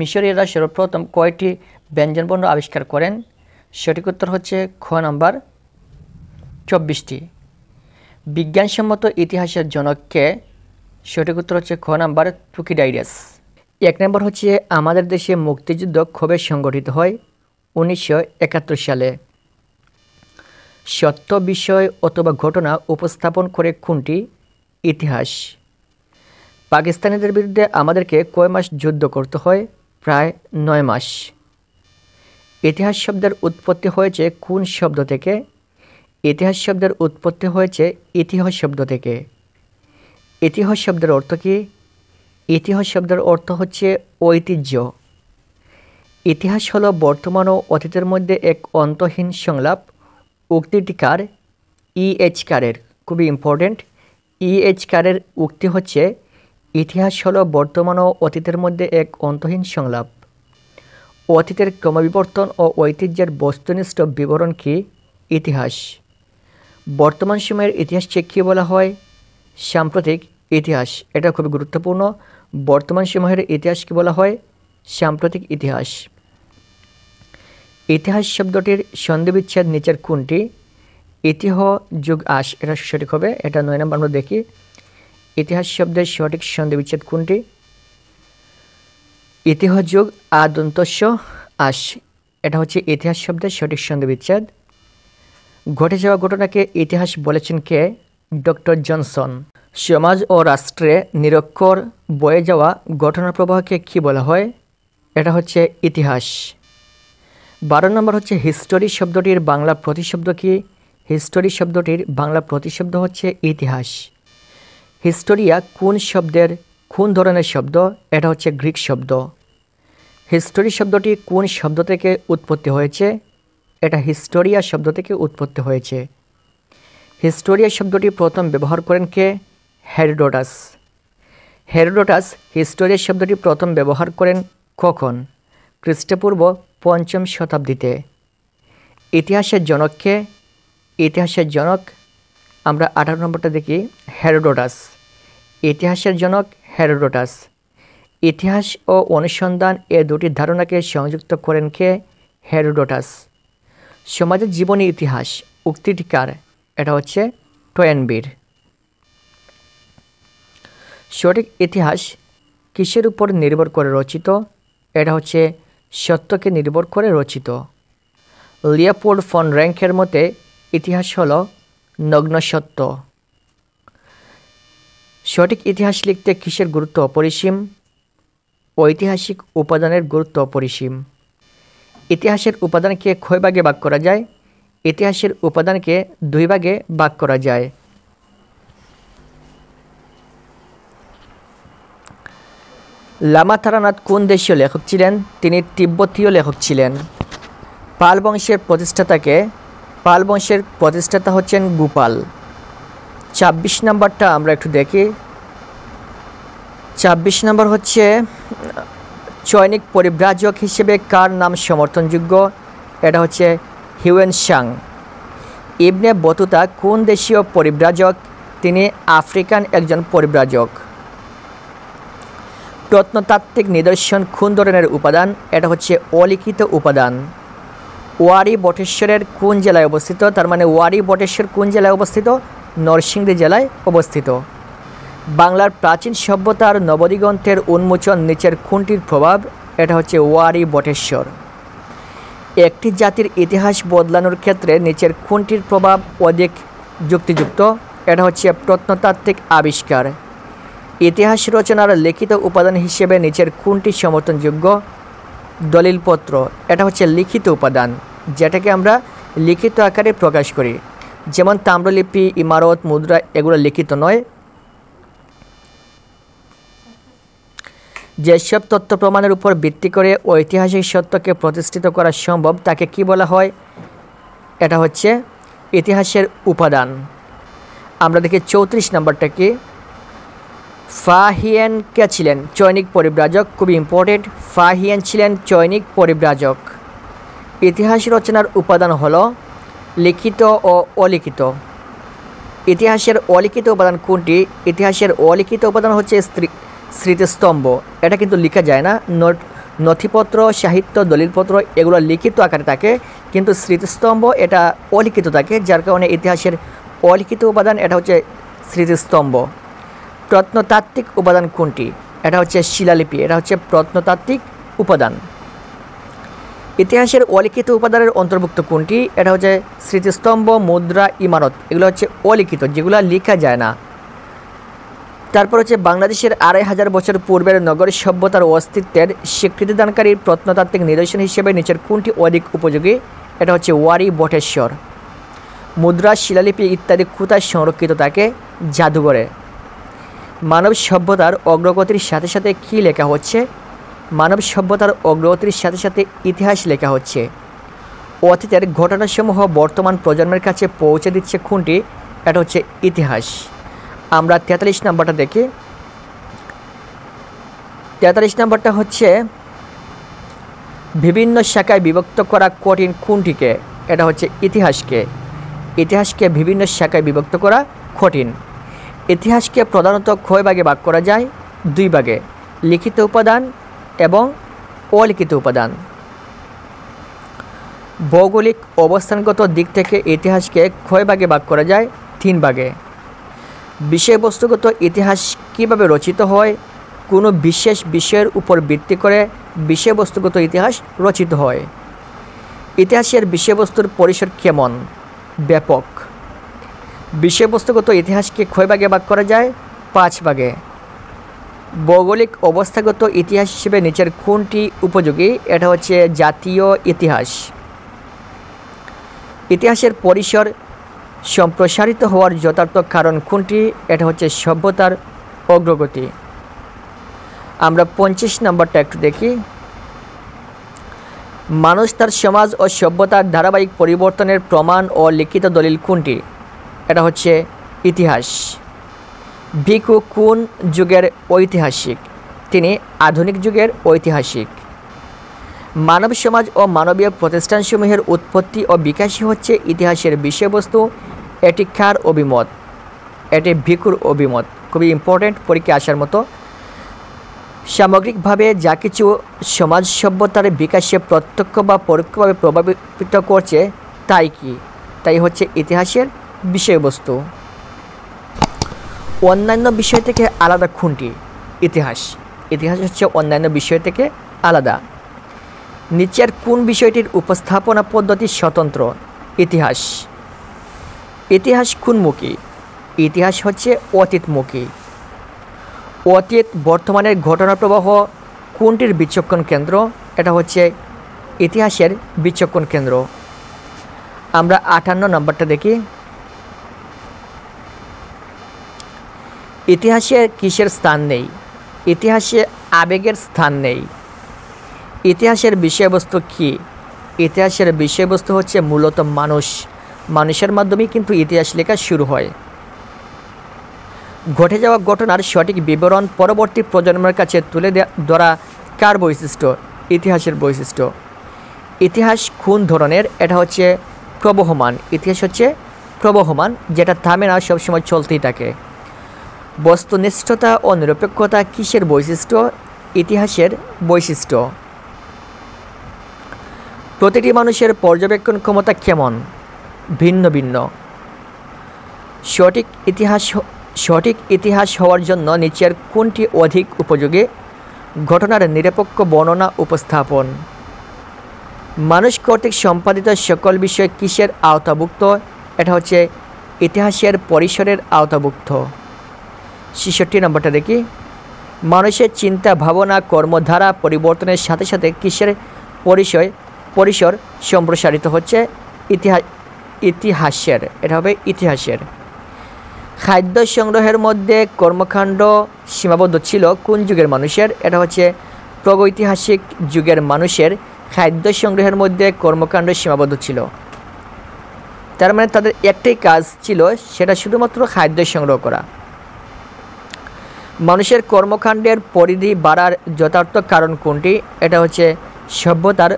মিশরীয়রা সর্বপ্রথম কয়টি ব্যঞ্জনবর্ণ আবিষ্কার করেন? সঠিক উত্তর হচ্ছে খ নাম্বার 24টি। বিজ্ঞানসম্মত ইতিহাসের জনককে? সঠিক উত্তর হচ্ছে খ নাম্বার তুকিডাইডাস। 1 নম্বর হচ্ছে আমাদের দেশে মুক্তিযুদ্ধ কবে সংগঠিত হয়? 1971 সালে। সত্য বিষয় অথবা ঘটনা উপস্থাপন করে কোনটি? ইতিহাস। পাকিস্তানিদের বিরুদ্ধে আমাদেরকে কয় মাস যুদ্ধ করতে হয়? প্রায় 9 মাস। ইতিহাস শব্দের উৎপত্তি হয়েছে কোন শব্দ থেকে? ইতিহাস শব্দের উৎপত্তি হয়েছে ইতিহাস শব্দ থেকে। ইতিহাস শব্দের অর্থ কী? ইতিহাস শব্দের অর্থ হচ্ছে ঐতিহ্য। ইতিহাস হলো বর্তমান ও অতীতের মধ্যে এক অন্তহীন সংলাপ। উক্তিটি কার? E.H. কারের। খুবই ইম্পর্টেন্ট। E.H. কারের উক্তি হচ্ছে ইতিহাস হলো বর্তমান ও অতীতের মধ্যে এক অন্তহীন সংলাপ। অতীতের ক্রমবিবর্তন ও ঐতিহ্যের বস্তুনিষ্ঠ বিবরণ কি? ইতিহাস। বর্তমান সময়ের ইতিহাসকে কী বলা হয়? সাম্প্রতিক ইতিহাস। এটা খুবই গুরুত্বপূর্ণ। বর্তমান সময়ের ইতিহাসকে বলা হয় সাম্প্রতিক ইতিহাস। ইতিহাস শব্দটির সন্ধিবিচ্ছেদ নিচের কোনটি? ইতিহ যোগ আস। এটা সঠিক হবে। এটা 9 নম্বর আমরা দেখি। ইতিহাস শব্দের সঠিক সন্ধিবিচ্ছেদ কোনটি? ইতিহ যোগ আদন্তস্য আস। এটা হচ্ছে ইতিহাস শব্দের সঠিক সন্ধিবিচ্ছেদ। ঘটে যাওয়া ঘটনাকে ইতিহাস বলেছেন কে? Doctor Johnson. সমাজ ও রাষ্ট্রে নিরক্ষর বয়ে যাওয়া ঘটনার প্রবাহকে কী বলা হয়? এটা হচ্ছে ইতিহাস। 12 নম্বর হচ্ছে হিস্টোরি শব্দটির বাংলা প্রতিশব্দ কি? হিস্টোরি শব্দটির বাংলা প্রতিশব্দ হচ্ছে ইতিহাস। হিস্টোরিয়া কোন ধরনের শব্দ? এটা হচ্ছে গ্রিক শব্দ। হিস্টোরি শব্দটি কোন শব্দ থেকে উৎপত্তি হয়েছে? এটা হিস্টোরিয়া শব্দ থেকে উৎপত্তি হয়েছে। হিস্টোরিয়া শব্দটি প্রথম ব্যবহার করেন কে? হেরোডোটাস। হেরোডোটাস হিস্টোরিয়া শব্দটি প্রথম ব্যবহার করেন কখন? খ্রিস্টপূর্ব 5ম শতাব্দীতে। ইতিহাসের জনককে? ইতিহাসের জনক আমরা 18 নম্বরটা দেখি। হেরোডোটাস। ইতিহাসের জনক হেরোডোটাস। ইতিহাস ও অনুসন্ধান এ দুটি ধারণাকে সংযুক্ত করেন কে? হেরোডোটাস। সমাজের জীবনী ইতিহাস উক্তিটি কার? এটা হচ্ছে টয়েনবির। সঠিক ইতিহাস কিসের উপর নির্ভর করে রচিত? এটা হচ্ছে সত্যকে নির্ভর করে রচিত। লিওপোল্ড ফন র্যাঙ্কের মতে ইতিহাস হলো নগ্ন সত্য। সঠিক ইতিহাস লিখতে কিসের গুরুত্ব অপরিসীম? ঐতিহাসিক উপাদানের গুরুত্ব অপরিসীম। ইতিহাসের উপাদানকে কয় ভাগে ভাগ করা যায়? ইতিহাসের উপাদানকে 2 ভাগে ভাগ করা যায়। লামা তারানাথ কোন দেশীয় লেখক ছিলেন? তিনি তিব্বতীয় লেখক ছিলেন। পাল বংশের প্রতিষ্ঠাতাকে? পাল বংশের প্রতিষ্ঠাতা হচ্ছেন গোপাল। 26 নম্বরটা আমরা একটু দেখি। 26 নম্বর হচ্ছে চৈনিক পরিব্রাজক হিসেবে কার নাম সমর্থনযোগ্য? এটা হচ্ছে হিউয়েন সাং। ইবনে বতুতা কোন দেশীয় পরিব্রাজক? তিনি আফ্রিকান একজন পরিব্রাজক। প্রত্নতাত্ত্বিক নিদর্শন কোন ধরনের উপাদান? এটা হচ্ছে অলিখিত উপাদান। ওয়ারী বটেশ্বরের কোন জেলায় অবস্থিত? তার মানে ওয়ারী বটেশ্বর কোন জেলায় অবস্থিত? নরসিংদী জেলায় অবস্থিত। বাংলার প্রাচীন সভ্যতার নবদিগন্তের উন্মোচন নিচের কোনটির প্রভাব? এটা হচ্ছে ওয়ারী বটেশ্বর। একটি জাতির ইতিহাস বদলানোর ক্ষেত্রে নিচের কোনটির প্রভাব অধিক যুক্তিযুক্ত? এটা হচ্ছে প্রত্নতাত্ত্বিক আবিষ্কার। ইতিহাস রচনার লিখিত উপাদান হিসেবে নিচের কোনটি সমর্থনযোগ্য? দলিলপত্র। এটা হচ্ছে লিখিত উপাদান, যেটাকে আমরা লিখিত আকারে প্রকাশ করি। যেমন তাম্রলিপি, ইমারত, মুদ্রা এগুলো লিখিত নয়। যেসব তথ্য প্রমাণের উপর ভিত্তি করে ঐতিহাসিক সত্যকে প্রতিষ্ঠিত করা সম্ভব তাকে কি বলা হয়? এটা হচ্ছে ইতিহাসের উপাদান। আমরা দেখি 34 নম্বরটা কি? ফাহিয়ান কে ছিলেন? চৈনিক পরিব্রাজক। খুবই ইম্পর্টেন্ট। ফাহিয়ান ছিলেন চৈনিক পরিব্রাজক। ইতিহাস রচনার উপাদান হলো লিখিত ও অলিখিত। ইতিহাসের অলিখিত উপাদান কোনটি? ইতিহাসের অলিখিত উপাদান হচ্ছে স্মৃতিস্তম্ভ। এটা কিন্তু লেখা যায় না। নথিপত্র, সাহিত্য, দলিলপত্র এগুলো লিখিত আকারে থাকে, কিন্তু স্মৃতিস্তম্ভ এটা অলিখিত থাকে, যার কারণে ইতিহাসের অলিখিত উপাদান এটা হচ্ছে স্মৃতিস্তম্ভ। প্রত্নতাত্ত্বিক উপাদান কোনটি? এটা হচ্ছে শিলালিপি। এটা হচ্ছে প্রত্নতাত্ত্বিক উপাদান। ইতিহাসের অলিখিত উপাদানের অন্তর্ভুক্ত কোনটি? এটা হচ্ছে স্মৃতিস্তম্ভ, মুদ্রা, ইমারত এগুলো হচ্ছে অলিখিত, যেগুলো লেখা যায় না। তারপর হচ্ছে বাংলাদেশের 2500 বছর পূর্বের নগর সভ্যতার অস্তিত্বের স্বীকৃতিদানকারী প্রত্নতাত্ত্বিক নিদর্শন হিসেবে নিচের কোনটি অধিক উপযোগী? এটা হচ্ছে ওয়ারী বটেশ্বর। মুদ্রা, শিলালিপি ইত্যাদি কোথায় সংরক্ষিত থাকে? জাদুঘরে। মানব সভ্যতার অগ্রগতির সাথে সাথে কী লেখা হচ্ছে? মানব সভ্যতার অগ্রগতির সাথে সাথে ইতিহাস লেখা হচ্ছে। অতীতের ঘটনাসমূহ বর্তমান প্রজন্মের কাছে পৌঁছে দিচ্ছে কোনটি? এটা হচ্ছে ইতিহাস। আমরা 43 নম্বরটা দেখি। 43 নম্বরটা হচ্ছে বিভিন্ন শাখায় বিভক্ত করা কঠিন কোনটিকে? এটা হচ্ছে ইতিহাসকে। ইতিহাসকে বিভিন্ন শাখায় বিভক্ত করা কঠিন। ইতিহাসকে প্রধানত কয় ভাগে ভাগ করা যায়? 2 ভাগে, লিখিত উপাদান এবং অলিখিত উপাদান। ভৌগোলিক অবস্থানগত দিক থেকে ইতিহাসকে কয় ভাগে ভাগ করা যায়? 3 ভাগে। বিষয়বস্তুগত ইতিহাস কিভাবে রচিত হয়? কোনো বিশেষ বিষয়ের উপর ভিত্তি করে বিষয়বস্তুগত ইতিহাস রচিত হয়। ইতিহাসের বিষয়বস্তুর পরিসর কেমন? ব্যাপক। বিষয়বস্তুগত ইতিহাসকে কয় ভাগে ভাগ করা যায়? 5 ভাগে। ভৌগোলিক অবস্থাগত ইতিহাস হিসেবে নিচের কোনটি উপযোগী? এটা হচ্ছে জাতীয় ইতিহাস। ইতিহাসের পরিসর সম্প্রসারিত হওয়ার যথার্থ কারণ কোনটি? এটা হচ্ছে সভ্যতার অগ্রগতি। আমরা 25 নম্বরটা একটু দেখি। মানুষ তার সমাজ ও সভ্যতার ধারাবাহিক পরিবর্তনের প্রমাণ ও লিখিত দলিল কোনটি? এটা হচ্ছে ইতিহাস। ভিখু কোন যুগের ঐতিহাসিক? তিনি আধুনিক যুগের ঐতিহাসিক। মানব সমাজ ও মানবীয় প্রতিষ্ঠানসমূহের উৎপত্তি ও বিকাশই হচ্ছে ইতিহাসের বিষয়বস্তু। এটি কার অভিমত? এটি ভিখুর অভিমত। খুবই ইম্পর্টেন্ট, পরীক্ষা আসার মতো। সামগ্রিকভাবে যা কিছু সমাজ সভ্যতার বিকাশে প্রত্যক্ষ বা পরোক্ষভাবে প্রভাবিত করছে তাই কি? তাই হচ্ছে ইতিহাসের বিষয়বস্তু। অন্যান্য বিষয় থেকে আলাদা কোনটি? ইতিহাস। ইতিহাস হচ্ছে অন্যান্য বিষয় থেকে আলাদা। নিচের কোন বিষয়টির উপস্থাপনা পদ্ধতি স্বতন্ত্র? ইতিহাস। ইতিহাস কোনমুখী? ইতিহাস হচ্ছে অতীতমুখী। অতীত বর্তমানের ঘটনা প্রবাহ কোনটির বিচক্ষণ কেন্দ্র? এটা হচ্ছে ইতিহাসের বিচক্ষণ কেন্দ্র। আমরা 58 নম্বরটা দেখি। ইতিহাসে কিসের স্থান নেই? ইতিহাসে আবেগের স্থান নেই। ইতিহাসের বিষয়বস্তু কি? ইতিহাসের বিষয়বস্তু হচ্ছে মূলত মানুষ। মানুষের মাধ্যমেই কিন্তু ইতিহাস লেখা শুরু হয়। ঘটে যাওয়া ঘটনার সঠিক বিবরণ পরবর্তী প্রজন্মের কাছে তুলে ধরা কার বৈশিষ্ট্য? ইতিহাসের বৈশিষ্ট্য। ইতিহাস কোন ধরনের? এটা হচ্ছে প্রবহমান। ইতিহাস হচ্ছে প্রবহমান, যেটা থামে না, সবসময় চলতেই থাকে। বস্তুনিষ্ঠতা ও নিরপেক্ষতা কিসের বৈশিষ্ট্য? ইতিহাসের বৈশিষ্ট্য। প্রতিটি মানুষের পর্যবেক্ষণ ক্ষমতা কেমন? ভিন্ন ভিন্ন। সঠিক ইতিহাস হওয়ার জন্য নিচের কোনটি অধিক উপযোগী? ঘটনার নিরপেক্ষ বর্ণনা উপস্থাপন। মানুষ কর্তৃক সম্পাদিত সকল বিষয় কিসের আওতাভুক্ত? এটা হচ্ছে ইতিহাসের পরিসরের আওতাভুক্ত। ৬৬ নম্বরটা দেখি, মানুষের চিন্তা ভাবনা কর্মধারা পরিবর্তনের সাথে সাথে কিসের পরিসর সম্প্রসারিত হচ্ছে? ইতিহাসের। এটা হবে ইতিহাসের। খাদ্য সংগ্রহের মধ্যে কর্মকাণ্ড সীমাবদ্ধ ছিল কোন যুগের মানুষের? এটা হচ্ছে প্রাগৈতিহাসিক যুগের মানুষের খাদ্য সংগ্রহের মধ্যে কর্মকাণ্ড সীমাবদ্ধ ছিল। তার মানে তাদের একটাই কাজ ছিল, সেটা শুধুমাত্র খাদ্য সংগ্রহ করা। মানুষের কর্মকাণ্ডের পরিধি বাড়ার যথার্থ কারণ কোনটি? এটা হচ্ছে সভ্যতার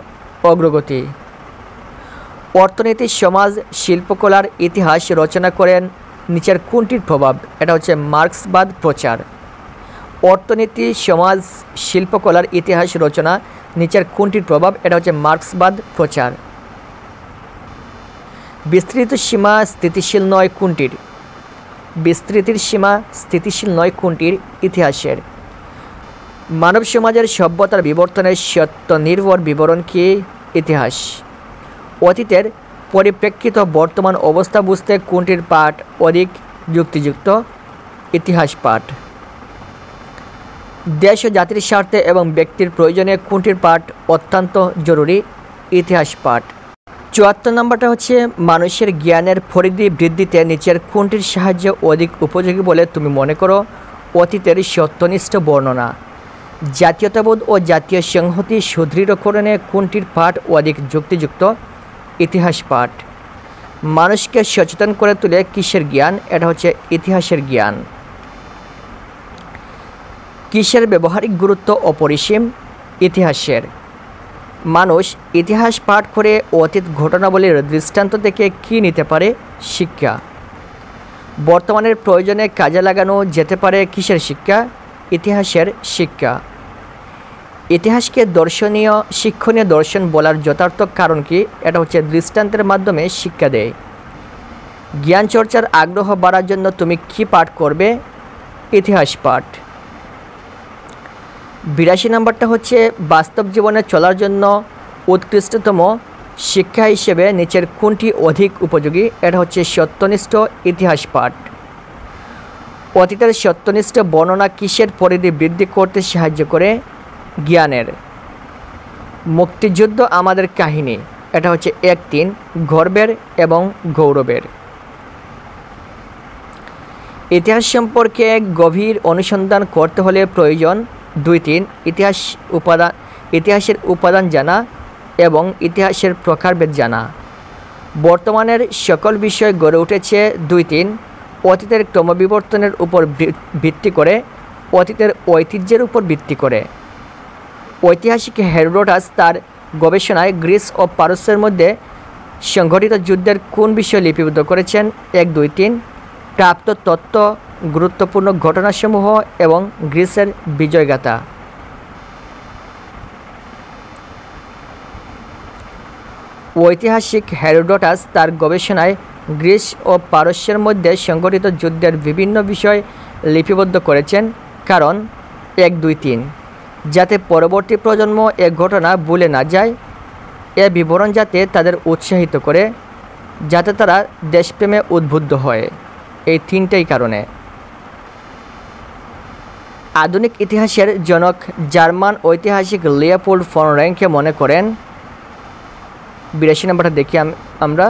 অগ্রগতি। অর্থনীতি, সমাজ, শিল্পকলার ইতিহাস রচনা করেন নিচের কোনটির প্রভাব? এটা হচ্ছে মার্ক্সবাদ প্রচার। অর্থনীতি, সমাজ, শিল্পকলার ইতিহাস রচনা নিচের কোনটির প্রভাব? এটা হচ্ছে মার্ক্সবাদ প্রচার। বিস্তৃত সীমা স্থিতিশীল নয় কোনটির? বিস্তৃতির সীমা স্থিতিশীল নয় কোনটির? ইতিহাসের। মানব সমাজের সভ্যতার বিবর্তনের সত্য নির্ভর বিবরণ কি? ইতিহাস। অতীতের পরিপ্রেক্ষিত বর্তমান অবস্থা বুঝতে কোনটির পাঠ অধিক যুক্তিযুক্ত? ইতিহাস পাঠ। দেশ ও জাতির স্বার্থে এবং ব্যক্তির প্রয়োজনে কোনটির পাঠ অত্যন্ত জরুরি? ইতিহাস পাঠ। ৭৪ নম্বরটা হচ্ছে, মানুষের জ্ঞানের পরিধি বৃদ্ধিতে নিচের কোনটির সাহায্য অধিক উপযোগী বলে তুমি মনে করো? অতীতের সত্যনিষ্ঠ বর্ণনা। জাতীয়তাবোধ ও জাতীয় সংহতি সুদৃঢ়করণে কোনটির পাঠ অধিক যুক্তিযুক্ত? ইতিহাস পাঠ। মানুষকে সচেতন করে তোলে কিসের জ্ঞান? এটা হচ্ছে ইতিহাসের জ্ঞান। কিসের ব্যবহারিক গুরুত্ব অপরিসীম? ইতিহাসের। মানুষ ইতিহাস পাঠ করে অতীত ঘটনাবলীর দৃষ্টান্ত থেকে কী নিতে পারে? শিক্ষা। বর্তমানের প্রয়োজনে কাজে লাগানো যেতে পারে কিসের শিক্ষা? ইতিহাসের শিক্ষা। ইতিহাসকে শিক্ষণীয় দর্শন বলার যথার্থ কারণ কি? এটা হচ্ছে দৃষ্টান্তের মাধ্যমে শিক্ষা দেয়। জ্ঞান চর্চার আগ্রহ বাড়ার জন্য তুমি কি পাঠ করবে? ইতিহাস পাঠ। ৮২ নম্বরটা হচ্ছে, বাস্তব জীবনে চলার জন্য উৎকৃষ্টতম শিক্ষা হিসেবে নিচের কোনটি অধিক উপযোগী? এটা হচ্ছে সত্যনিষ্ঠ ইতিহাস পাঠ। অতীতের সত্যনিষ্ঠ বর্ণনা কিসের পরিধি বৃদ্ধি করতে সাহায্য করে? জ্ঞানের। মুক্তিযুদ্ধ আমাদের কাহিনী। এটা হচ্ছে ১-৩ গর্বের এবং গৌরবের। ইতিহাস সম্পর্কে গভীর অনুসন্ধান করতে হলে প্রয়োজন ২-৩ ইতিহাসের উপাদান জানা এবং ইতিহাসের প্রকারভেদ জানা। বর্তমানের সকল বিষয় গড়ে উঠেছে ২-৩ অতীতের ক্রমবিবর্তনের উপর ভিত্তি করে, অতীতের ঐতিহ্যের উপর ভিত্তি করে। ঐতিহাসিক হেরোডোটাস তার গবেষণায় গ্রিস ও পারস্যের মধ্যে সংঘটিত যুদ্ধের কোন বিষয় লিপিবদ্ধ করেছেন? ১-২-৩ প্রাপ্ত তথ্য, গুরুত্বপূর্ণ ঘটনাসমূহ এবং গ্রিসের বিজয়গাথা। ঐতিহাসিক হেরোডোটাস তার গবেষণায় গ্রিস ও পারস্যের মধ্যে সংঘটিত যুদ্ধের বিভিন্ন বিষয় লিপিবদ্ধ করেছেন। কারণ ১-২-৩ যাতে পরবর্তী প্রজন্ম এ ঘটনা ভুলে না যায়, এ বিবরণ যাতে তাদের উৎসাহিত করে, যাতে তারা দেশপ্রেমে উদ্বুদ্ধ হয়। এই তিনটাই কারণে। আধুনিক ইতিহাসের জনক জার্মান ঐতিহাসিক লিওপোল্ড ফন র্যাঙ্কে মনে করেন। ৮২ নম্বরটা দেখি আমরা।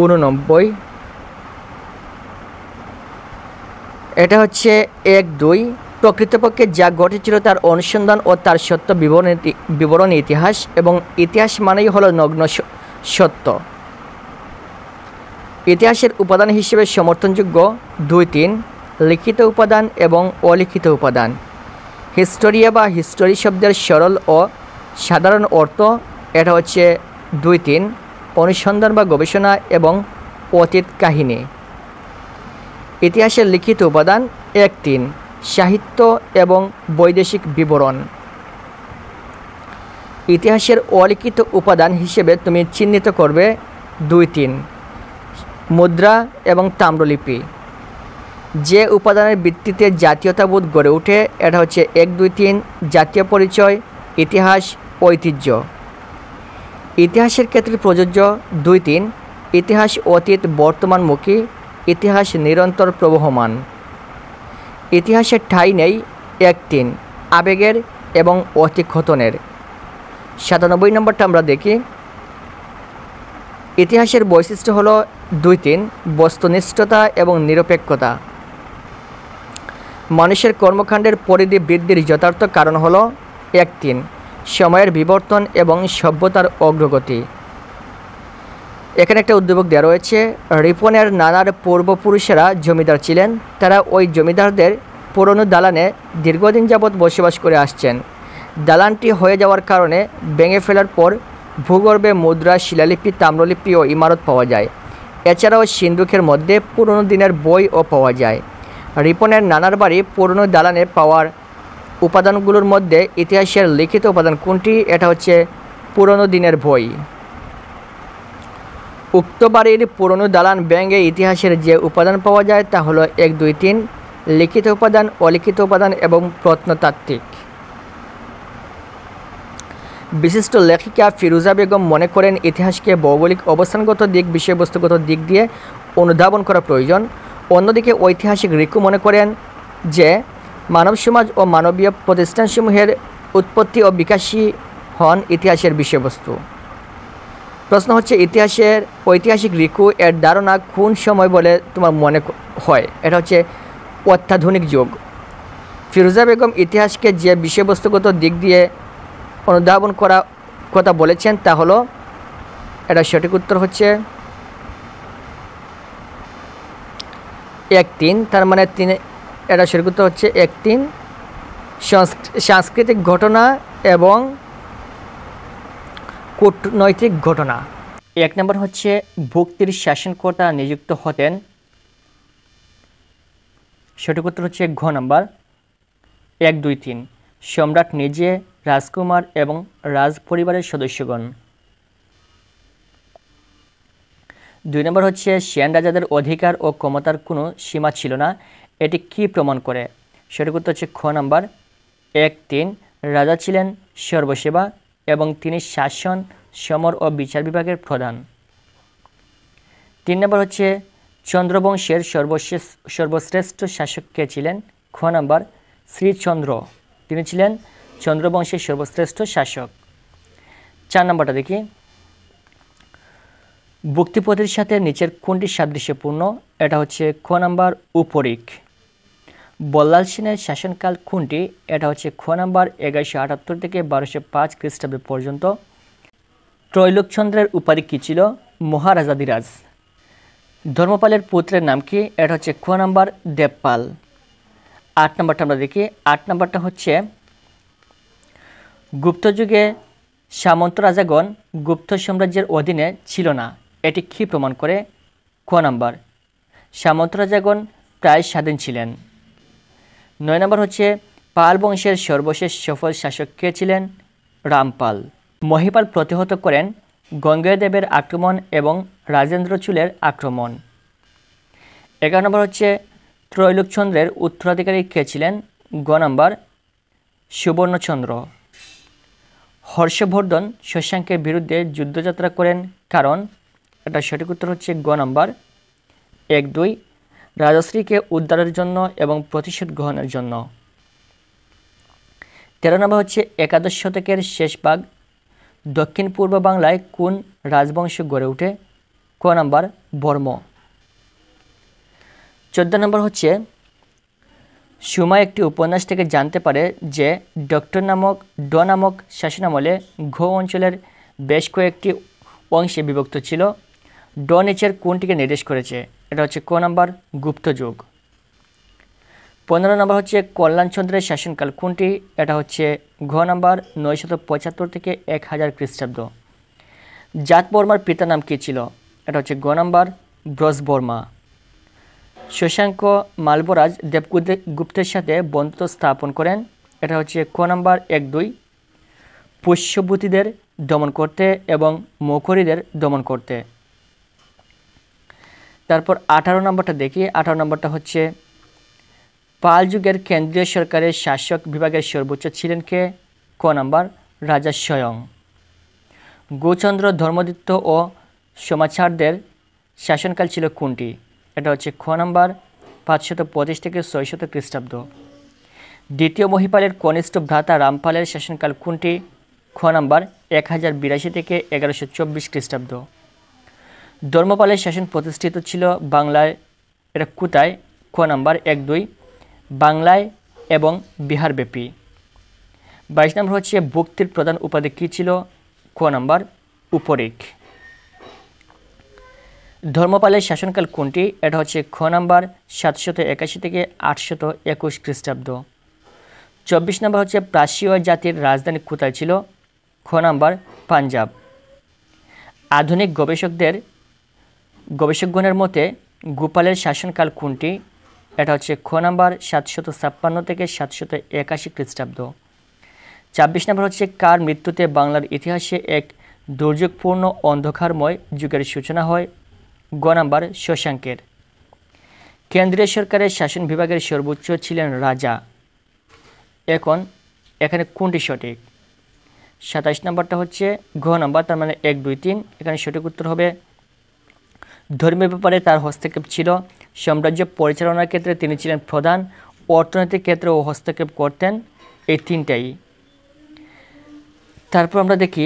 ঊননব্বই। এটা হচ্ছে ১-২ প্রকৃতপক্ষে যা ঘটেছিল তার অনুসন্ধান ও তার সত্য বিবরণী ইতিহাস, এবং ইতিহাস মানেই হলো নগ্ন সত্য। ইতিহাসের উপাদান হিসেবে সমর্থনযোগ্য ২-৩ লিখিত উপাদান এবং অলিখিত উপাদান। হিস্টোরিয়া বা হিস্টোরি শব্দের সরল ও সাধারণ অর্থ। এটা হচ্ছে ২-৩ অনুসন্ধান বা গবেষণা এবং অতীত কাহিনী। ইতিহাসের লিখিত উপাদান ১-৩ সাহিত্য এবং বৈদেশিক বিবরণ। ইতিহাসের অলিখিত উপাদান হিসেবে তুমি চিহ্নিত করবে 2-3 মুদ্রা এবং তাম্রলিপি। যে উপাদানের ভিত্তিতে জাতীয়তাবোধ গড়ে ওঠে এটা হচ্ছে 1-2-3 জাতীয় পরিচয়, ইতিহাস, ঐতিহ্য। ইতিহাসের ক্ষেত্রে প্রযোজ্য 2-3 ইতিহাস অতীত বর্তমানমুখী, ইতিহাস নিরন্তর প্রবহমান। ইতিহাসের ঠাঁই নেই 1-3 আবেগের এবং অতিক্ষতনের। 97 নম্বরটা আমরা দেখি। ইতিহাসের বৈশিষ্ট্য হলো 2-3 বস্তুনিষ্ঠতা এবং নিরপেক্ষতা। মানুষের কর্মকাণ্ডের পরিধি বৃদ্ধির যথার্থ কারণ হলো 1-3 সময়ের বিবর্তন এবং সভ্যতার অগ্রগতি। এখানে একটা উদ্দীপক দেওয়া রয়েছে, রিপনের নানার পূর্বপুরুষেরা জমিদার ছিলেন। তারা ওই জমিদারদের পুরনো দালানে দীর্ঘদিন যাবৎ বসবাস করে আসছেন। দালানটি হয়ে যাওয়ার কারণে ভেঙে ফেলার পর ভূগর্ভে মুদ্রা, শিলালিপি, তাম্রলিপি ও ইমারত পাওয়া যায়। এছাড়াও সিন্ধুকের মধ্যে পুরনো দিনের বইও পাওয়া যায়। রিপনের নানার বাড়ি পুরনো দালানে পাওয়ার উপাদানগুলোর মধ্যে ইতিহাসের লিখিত উপাদান কোনটি? এটা হচ্ছে পুরনো দিনের বই। উক্ত বাড়ির পুরনো দালান ভেঙে ইতিহাসের যে উপাদান পাওয়া যায় তা হলো 1-2-3 লিখিত উপাদান, অলিখিত উপাদান এবং প্রত্নতাত্ত্বিক। বিশিষ্ট লেখিকা ফিরোজা বেগম মনে করেন ইতিহাসকে ভৌগোলিক অবস্থানগত দিক, বিষয়বস্তুগত দিক দিয়ে অনুধাবন করা প্রয়োজন। অন্যদিকে ঐতিহাসিক রিকু মনে করেন যে মানব সমাজ ও মানবীয় প্রতিষ্ঠানসমূহের উৎপত্তি ও বিকাশই হন ইতিহাসের বিষয়বস্তু। প্রশ্ন হচ্ছে ঐতিহাসিক রিকু এর ধারণা কোন সময় বলে তোমার মনে হয়? এটা হচ্ছে অত্যাধুনিক যুগ। ফিরোজা বেগম ইতিহাসকে যে বিষয়বস্তুগত দিক দিয়ে অনুধাবন করা কথা বলেছেন তা হলো, এটা সঠিক উত্তর হচ্ছে 1-3 তার মানে এটা সঠিক উত্তর হচ্ছে 1-3 সাংস্কৃতিক ঘটনা এবং কূটনৈতিক ঘটনা। 1 নম্বর হচ্ছে ভুক্তির শাসনকর্তা নিযুক্ত হতেন, সঠিক উত্তর হচ্ছে ঘ নম্বর 1-2-3 সম্রাট নিজে, রাজকুমার এবং রাজ পরিবারের সদস্যগণ। 2 নম্বর হচ্ছে সেন রাজাদের অধিকার ও ক্ষমতার কোনো সীমা ছিল না, এটি কি প্রমাণ করে? সঠিক উত্তর হচ্ছে খ নম্বর 1-3 রাজা ছিলেন সর্বসেবা এবং তিনি শাসন, সমর ও বিচার বিভাগের প্রধান। 3 নম্বর হচ্ছে চন্দ্রবংশের সর্বশ্রেষ্ঠ শাসক কে ছিলেন? খ নম্বর শ্রীচন্দ্র, তিনি ছিলেন চন্দ্রবংশের সর্বশ্রেষ্ঠ শাসক। 4 নম্বরটা দেখি। ভুক্তিপথের সাথে নিচের কোনটি সাদৃশ্যপূর্ণ? এটা হচ্ছে খ নম্বর উপরিক। বল্লাল সেনের শাসনকাল কোনটি? এটা হচ্ছে খ নম্বর 1178 থেকে 1205 খ্রিস্টাব্দ পর্যন্ত। ত্রৈলোকচন্দ্রের উপাধি কী ছিল? মহারাজাধিরাজ। ধর্মপালের পুত্রের নাম কি? এটা হচ্ছে খ নম্বর দেবপাল। 8 নম্বরটা আমরা দেখি। 8 নম্বরটা হচ্ছে গুপ্তযুগে সামন্ত রাজাগণ গুপ্ত সাম্রাজ্যের অধীনে ছিল না, এটি কি প্রমাণ করে? ক নম্বর সামন্ত রাজাগণ প্রায় স্বাধীন ছিলেন। 9 নম্বর হচ্ছে পাল বংশের সর্বশেষ সফল শাসক কে ছিলেন? রামপাল। মহিপাল প্রতিহত করেন গঙ্গেয়দেবের আক্রমণ এবং রাজেন্দ্র চুলের আক্রমণ। 11 নম্বর হচ্ছে ত্রৈলোকচন্দ্রের উত্তরাধিকারী কে ছিলেন? গ নম্বর সুবর্ণচন্দ্র। হর্ষবর্ধন শশাঙ্কের বিরুদ্ধে যুদ্ধযাত্রা করেন কারণ? এটা সঠিক উত্তর হচ্ছে গ নম্বর 1-2 রাজশ্রীকে উদ্ধারের জন্য এবং প্রতিশোধ গ্রহণের জন্য। 13 নম্বর হচ্ছে একাদশ শতকের শেষ ভাগ দক্ষিণ পূর্ব বাংলায় কোন রাজবংশ গড়ে ওঠে? ক নম্বর বর্ম। 14 নম্বর হচ্ছে সুমা একটি উপন্যাস থেকে জানতে পারে যে ড নামক শাসনামলে ঘ অঞ্চলের বেশ কয়েকটি অংশে বিভক্ত ছিল। ড নিচের কোনটিকে নির্দেশ করেছে? এটা হচ্ছে ক নম্বর গুপ্ত যুগ। 15 নম্বর হচ্ছে কল্যাণচন্দ্রের শাসনকাল কোনটি? এটা হচ্ছে ঘ নম্বর 975 থেকে 1000 খ্রিস্টাব্দ। জাতবর্মার পিতার নাম কী ছিল? এটা হচ্ছে গ নম্বর ব্রজবর্মা। শশাঙ্ক মালবরাজ দেবগুপ্তের সাথে বন্ধুত্ব স্থাপন করেন, এটা হচ্ছে ক নম্বর 1-2 পুষ্যভূতিদের দমন করতে এবং মকরীদের দমন করতে। তারপর 18 নম্বরটা দেখি। 18 নম্বরটা হচ্ছে পাল যুগের কেন্দ্রীয় সরকারের শাসক বিভাগের সর্বোচ্চ ছিলেন কে? ক নাম্বার রাজা স্বয়ং। গোচন্দ্র, ধর্মদিত্য ও সমাচারদের শাসনকাল ছিল কোনটি? এটা হচ্ছে খ নাম্বার 525 থেকে 600 খ্রিস্টাব্দ। দ্বিতীয় মহিপালের কনিষ্ঠ ভ্রাতা রামপালের শাসনকাল কোনটি? খ নাম্বার 1082 থেকে 1124 খ্রিস্টাব্দ। ধর্মপালের শাসন প্রতিষ্ঠিত ছিল বাংলায়, এটা কোথায়? খ নাম্বার 1-2 বাংলায় এবং বিহারব্যাপী। 22 নম্বর হচ্ছে ভক্তির প্রধান উপাধি কী ছিল? ক নাম্বার উপরিক। ধর্মপালের শাসনকাল কোনটি? এটা হচ্ছে খ নাম্বার 781 থেকে 821 খ্রিস্টাব্দ। 24 নম্বর হচ্ছে প্রাচ্যীয় জাতির রাজধানী কোথায় ছিল? খ নাম্বার পাঞ্জাব। আধুনিক গবেষকগণের মতে গোপালের শাসনকাল কোনটি? এটা হচ্ছে খ নাম্বার 756 থেকে 781 খ্রিস্টাব্দ। 26 নম্বর হচ্ছে কার মৃত্যুতে বাংলার ইতিহাসে এক দুর্যোগপূর্ণ অন্ধকারময় যুগের সূচনা হয়? গ নাম্বার শশাঙ্কের। কেন্দ্রীয় সরকারের শাসন বিভাগের সর্বোচ্চ ছিলেন রাজা। এখানে কোনটি সঠিক? 27 নম্বরটা হচ্ছে ঘ নাম্বার, তার মানে 1, 2, 3। এখানে সঠিক উত্তর হবে ধর্মীয় ব্যাপারে তার হস্তক্ষেপ ছিল। সাম্রাজ্য পরিচালনার ক্ষেত্রে তিনি ছিলেন প্রধান। অর্থনৈতিক ক্ষেত্রেও হস্তক্ষেপ করতেন। এই তিনটাই। তারপর আমরা দেখি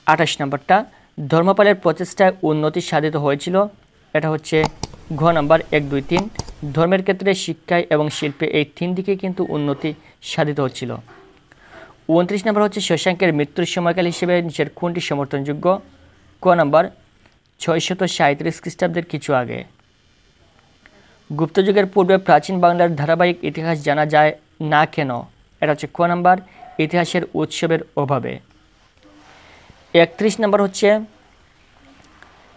28 নম্বরটা ধর্মপালের প্রচেষ্টায় উন্নতি সাধিত হয়েছিল। এটা হচ্ছে ঘ নাম্বার 1, 2, 3। ধর্মের ক্ষেত্রে, শিক্ষায় এবং শিল্পে এই তিন দিকে কিন্তু উন্নতি সাধিত হচ্ছিল। 29 নম্বর হচ্ছে শশাঙ্কের মৃত্যুর সময়কাল হিসেবে নিচের কোনটি সমর্থনযোগ্য? ক নাম্বার 637 খ্রিস্টাব্দের কিছু আগে। গুপ্তযুগের পূর্বে প্রাচীন বাংলার ধারাবাহিক ইতিহাস জানা যায় না কেন? এটা হচ্ছে ক নাম্বার ইতিহাসের উৎসবের অভাবে। 31 নম্বর হচ্ছে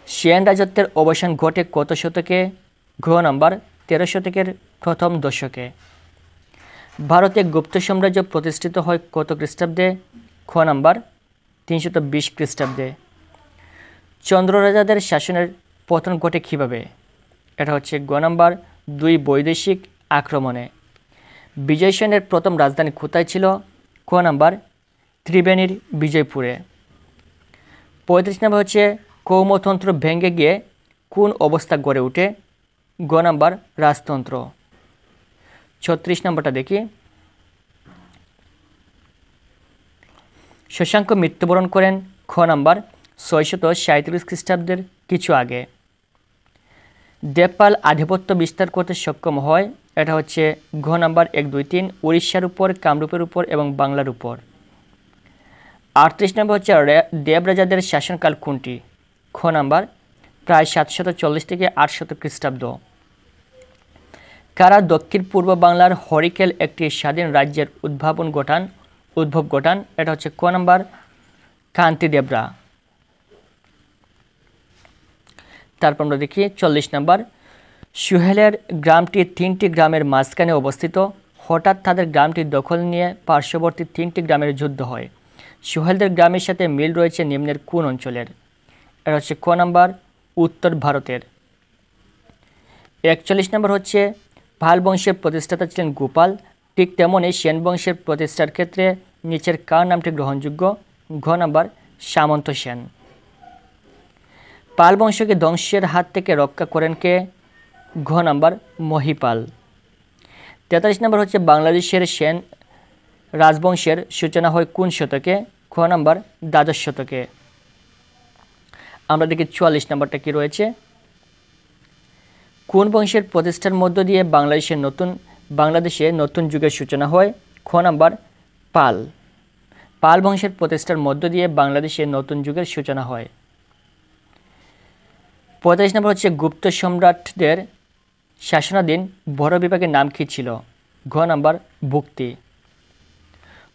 সেন রাজত্বের অবসান ঘটে কত শতকে? ঘ নাম্বার 13 শতকের প্রথম দশকে। ভারতে গুপ্ত সাম্রাজ্য প্রতিষ্ঠিত হয় কত খ্রিস্টাব্দে? খ নাম্বার 320 খ্রিস্টাব্দে। চন্দ্র রাজাদের শাসনের পতন ঘটে কীভাবে? এটা হচ্ছে গ নাম্বার 2 বৈদেশিক আক্রমণে। বিজয় সেনের প্রথম রাজধানী কোথায় ছিল? ক নাম্বার ত্রিবেণীর বিজয়পুরে। 35 নম্বর হচ্ছে কৌমতন্ত্র ভেঙে গিয়ে কোন অবস্থা গড়ে ওঠে? গ নাম্বার রাজতন্ত্র। 36 নম্বরটা দেখি। শশাঙ্ক মৃত্যুবরণ করেন খ নাম্বার 637 খ্রিস্টাব্দের কিছু আগে। দেবপাল আধিপত্য বিস্তার করতে সক্ষম হয়। এটা হচ্ছে ঘ নাম্বার 1, 2, 3 উড়িষ্যার উপর, কামরূপের উপর এবং বাংলার উপর। 38 নম্বর হচ্ছে দেবরাজাদের শাসনকাল কোনটি? খ নাম্বার প্রায় 740 থেকে 800 খ্রিস্টাব্দ। কারা দক্ষিণ পূর্ব বাংলার হরিকেল একটি স্বাধীন রাজ্যের উদ্ভব ঘটান? এটা হচ্ছে ক নাম্বার কান্তিদেবরা। তারপর আমরা দেখি 40 নম্বর সুহেলের গ্রামটি 3টি গ্রামের মাঝখানে অবস্থিত। হঠাৎ তাদের গ্রামটি দখল নিয়ে পার্শ্ববর্তী 3টি গ্রামের যুদ্ধ হয়। সুহেলদের গ্রামের সাথে মিল রয়েছে নিম্নের কোন অঞ্চলের? এটা হচ্ছে ক নাম্বার উত্তর ভারতের। 41 নম্বর হচ্ছে পাল বংশের প্রতিষ্ঠাতা ছিলেন গোপাল। ঠিক তেমনই সেন বংশের প্রতিষ্ঠার ক্ষেত্রে নিচের কার নামটি গ্রহণযোগ্য? ঘ নাম্বার সামন্ত সেন। পাল বংশকে ধ্বংসের হাত থেকে রক্ষা করেন কে? ঘ নাম্বার মহিপাল। 43 নম্বর হচ্ছে বাংলাদেশের সেন রাজবংশের সূচনা হয় কোন শতকে? খ নাম্বার দ্বাদশ শতকে। আমরা দেখি 44 নম্বরটা কি রয়েছে। কোন বংশের প্রতিষ্ঠার মধ্য দিয়ে বাংলাদেশে নতুন যুগের সূচনা হয়? খ নাম্বার পাল। পাল বংশের প্রতিষ্ঠার মধ্য দিয়ে বাংলাদেশে নতুন যুগের সূচনা হয়। 45 নম্বর হচ্ছে গুপ্ত সম্রাটদের শাসনাধীন বড় বিভাগের নাম কী ছিল? ঘ নাম্বার ভুক্তি।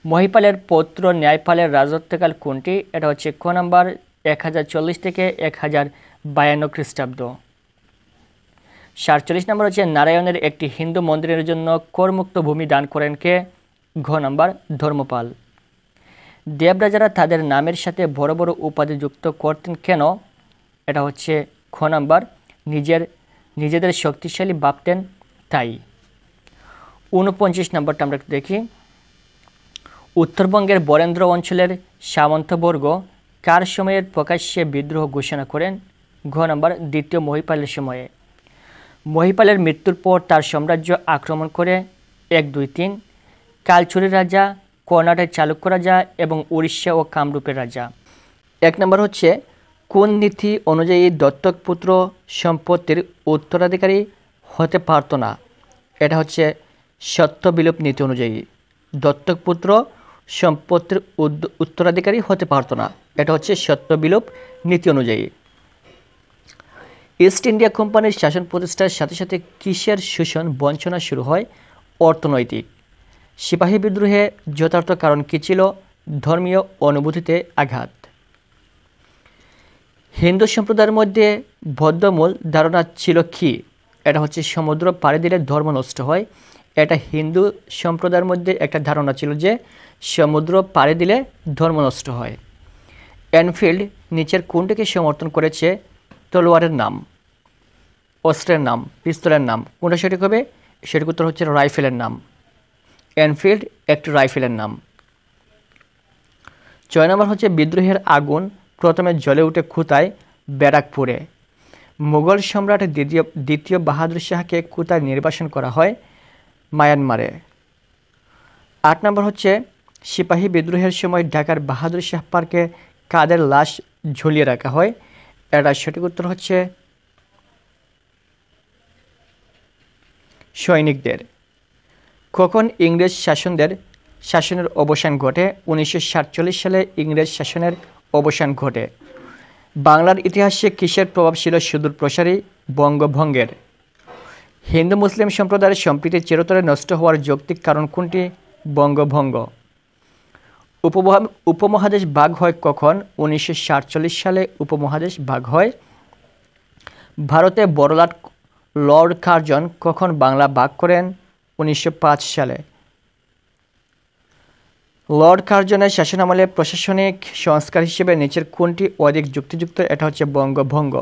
মহিপালের পৌত্র ন্যায়পালের রাজত্বকাল কোনটি? এটা হচ্ছে ক নাম্বার 1040 থেকে 1052 খ্রিস্টাব্দ। 47 নম্বর হচ্ছে নারায়ণের একটি হিন্দু মন্দিরের জন্য করমুক্ত ভূমি দান করেন কে? ঘ নাম্বার ধর্মপাল। দেবরাজারা তাদের নামের সাথে বড় বড় উপাধি যুক্ত করতেন কেন? এটা হচ্ছে খ নাম্বার, নিজেদের শক্তিশালী ভাবতেন তাই। 49 নম্বরটা আমরা একটু দেখি। উত্তরবঙ্গের বরেন্দ্র অঞ্চলের সামন্তবর্গ কার সময়ের প্রকাশ্যে বিদ্রোহ ঘোষণা করেন? ঘ নাম্বার, দ্বিতীয় মহিপালের সময়ে। মহিপালের মৃত্যুর পর তার সাম্রাজ্য আক্রমণ করে 1, 2, 3 কালচুরি রাজা, কর্ণাটক চালুক্য রাজা এবং উড়িষ্যা ও কামরূপের রাজা। 1 নম্বর হচ্ছে কোন নীতি অনুযায়ী দত্তক পুত্র সম্পত্তির উত্তরাধিকারী হতে পারত না? এটা হচ্ছে সত্য বিলোপ নীতি অনুযায়ী দত্তক পুত্র সম্পত্তির উত্তরাধিকারী হতে পারত না। এটা হচ্ছে সত্য বিলোপ নীতি অনুযায়ী। ইস্ট ইন্ডিয়া কোম্পানির শাসন প্রতিষ্ঠার সাথে সাথে কিসের শোষণ বঞ্চনা শুরু হয়? অর্থনৈতিক। সিপাহী বিদ্রোহে যথার্থ কারণ কী ছিল? ধর্মীয় অনুভূতিতে আঘাত। হিন্দু সম্প্রদায়ের মধ্যে বদ্ধমূল ধারণা ছিল কি? এটা হচ্ছে সমুদ্র পাড়ি দিলে ধর্ম নষ্ট হয়। এটা হিন্দু সম্প্রদায়ের মধ্যে একটা ধারণা ছিল যে সমুদ্র পাড়ি দিলে ধর্ম নষ্ট হয়। এনফিল্ড নিচের কোনটিকে সমর্থন করেছে? তলোয়ারের নাম, অস্ত্রের নাম, পিস্তলের নাম। কোনটা সঠিক হবে? সঠিক উত্তর হচ্ছে রাইফেলের নাম। এনফিল্ড একটি রাইফেলের নাম। 6 নম্বর হচ্ছে বিদ্রোহের আগুন প্রথমে জ্বলে উঠে কোথায়? ব্যারাকপুরে। মুঘল সম্রাট দ্বিতীয় বাহাদুর শাহকে কোথায় নির্বাসন করা হয়? মায়ানমারে। 8 নম্বর হচ্ছে সিপাহী বিদ্রোহের সময় ঢাকার বাহাদুর শাহ পার্কে কাদের লাশ ঝুলিয়ে রাখা হয়? এটা সঠিক উত্তর হচ্ছে সৈনিকদের। কখন ইংরেজ শাসনের অবসান ঘটে? 1947 সালে ইংরেজ শাসনের অবসান ঘটে। বাংলার ইতিহাসে কিসের প্রভাব ছিল সুদূর প্রসারী? বঙ্গভঙ্গের। হিন্দু মুসলিম সম্প্রদায়ের সম্প্রীতি চিরতরে নষ্ট হওয়ার যৌক্তিক কারণ কোনটি? বঙ্গভঙ্গ। উপমহাদেশ ভাগ হয় কখন? 1947 সালে উপমহাদেশ ভাগ হয়। ভারতে বড়লাট লর্ড কার্জন কখন বাংলা ভাগ করেন? 1905 সালে। লর্ড কার্জনের শাসনামলে প্রশাসনিক সংস্কার হিসেবে নিচের কোনটি অধিক যুক্তিযুক্ত? এটা হচ্ছে বঙ্গভঙ্গ।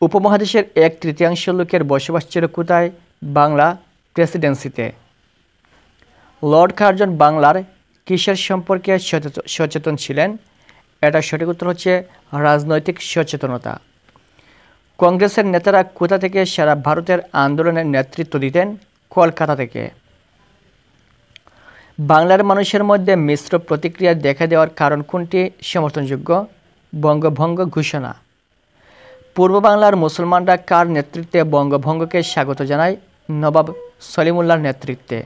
উপমহাদেশের 1/3 লোকের বসবাস ছিল কোথায়? বাংলা প্রেসিডেন্সিতে। লর্ড কার্জন বাংলার কিসের সম্পর্কে সচেতন ছিলেন? এটা সঠিক উত্তর হচ্ছে রাজনৈতিক সচেতনতা। কংগ্রেসের নেতারা কোথা থেকে সারা ভারতের আন্দোলনের নেতৃত্ব দিতেন? কলকাতা থেকে। বাংলার মানুষের মধ্যে মিশ্র প্রতিক্রিয়া দেখা দেওয়ার কারণ কোনটি সমর্থনযোগ্য? বঙ্গভঙ্গ ঘোষণা। পূর্ব বাংলার মুসলমানরা কার নেতৃত্বে বঙ্গভঙ্গকে স্বাগত জানায়? নবাব সলিমুল্লাহর নেতৃত্বে।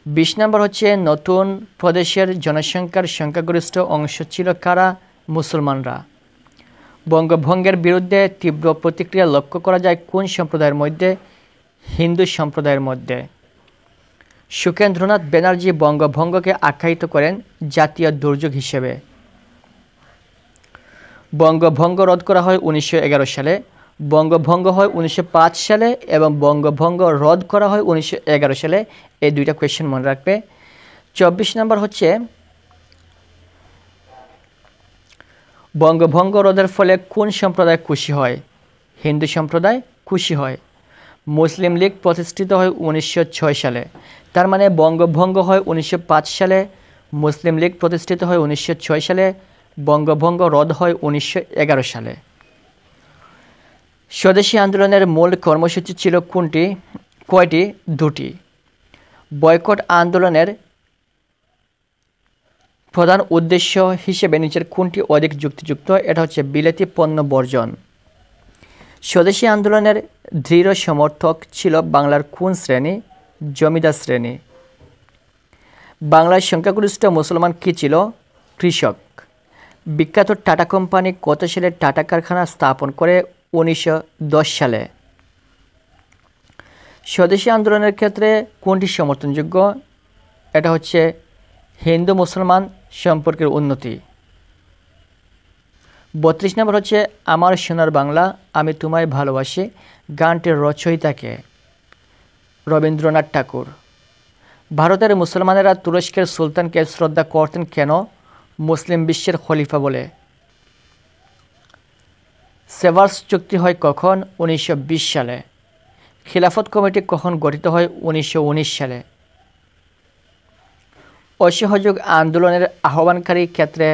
20 নম্বর হচ্ছে নতুন প্রদেশের জনসংখ্যার সংখ্যাগরিষ্ঠ অংশ ছিল কারা? মুসলমানরা। বঙ্গভঙ্গের বিরুদ্ধে তীব্র প্রতিক্রিয়া লক্ষ্য করা যায় কোন সম্প্রদায়ের মধ্যে? হিন্দু সম্প্রদায়ের মধ্যে। সুকেন্দ্রনাথ ব্যানার্জি বঙ্গভঙ্গকে আখ্যায়িত করেন জাতীয় দুর্যোগ হিসেবে। বঙ্গভঙ্গ রদ করা হয় 1911 সালে। বঙ্গভঙ্গ হয় 1905 সালে এবং বঙ্গভঙ্গ রদ করা হয় 1911 সালে। এই দুইটা কোয়েশ্চেন মনে রাখবে। 24 নম্বর হচ্ছে বঙ্গভঙ্গ রদের ফলে কোন সম্প্রদায় খুশি হয়? হিন্দু সম্প্রদায় খুশি হয়। মুসলিম লীগ প্রতিষ্ঠিত হয় 1906 সালে। তার মানে বঙ্গভঙ্গ হয় 1905 সালে, মুসলিম লীগ প্রতিষ্ঠিত হয় 1906 সালে, বঙ্গভঙ্গ রদ হয় 1911 সালে। স্বদেশী আন্দোলনের মূল কর্মসূচি ছিল কোনটি? কয়টি? 2টি। বয়কট আন্দোলনের প্রধান উদ্দেশ্য হিসেবে নিচের কোনটি অধিক যুক্তিযুক্ত? এটা হচ্ছে বিলাতি পণ্য বর্জন। স্বদেশী আন্দোলনের দৃঢ় সমর্থক ছিল বাংলার কোন শ্রেণী? জমিদার শ্রেণী। বাংলার সংখ্যাগরিষ্ঠ মুসলমান কি ছিল? কৃষক। বিখ্যাত টাটা কোম্পানি কত সালে টাটা কারখানা স্থাপন করে? 1910 সালে। স্বদেশী আন্দোলনের ক্ষেত্রে কোনটি সমর্থনযোগ্য? এটা হচ্ছে হিন্দু মুসলমান সম্পর্কের উন্নতি। 32 নম্বর হচ্ছে আমার সোনার বাংলা আমি তোমায় ভালোবাসি গানটির রচয়িতা কে? রবীন্দ্রনাথ ঠাকুর। ভারতের মুসলমানেরা তুরস্কের সুলতানকে শ্রদ্ধা করতেন কেন? মুসলিম বিশ্বের খলিফা বলে। সেভার্স চুক্তি হয় কখন? 1920 সালে। খিলাফত কমিটি কখন গঠিত হয়? 1919 সালে। অসহযোগ আন্দোলনের আহ্বানকারী ক্ষেত্রে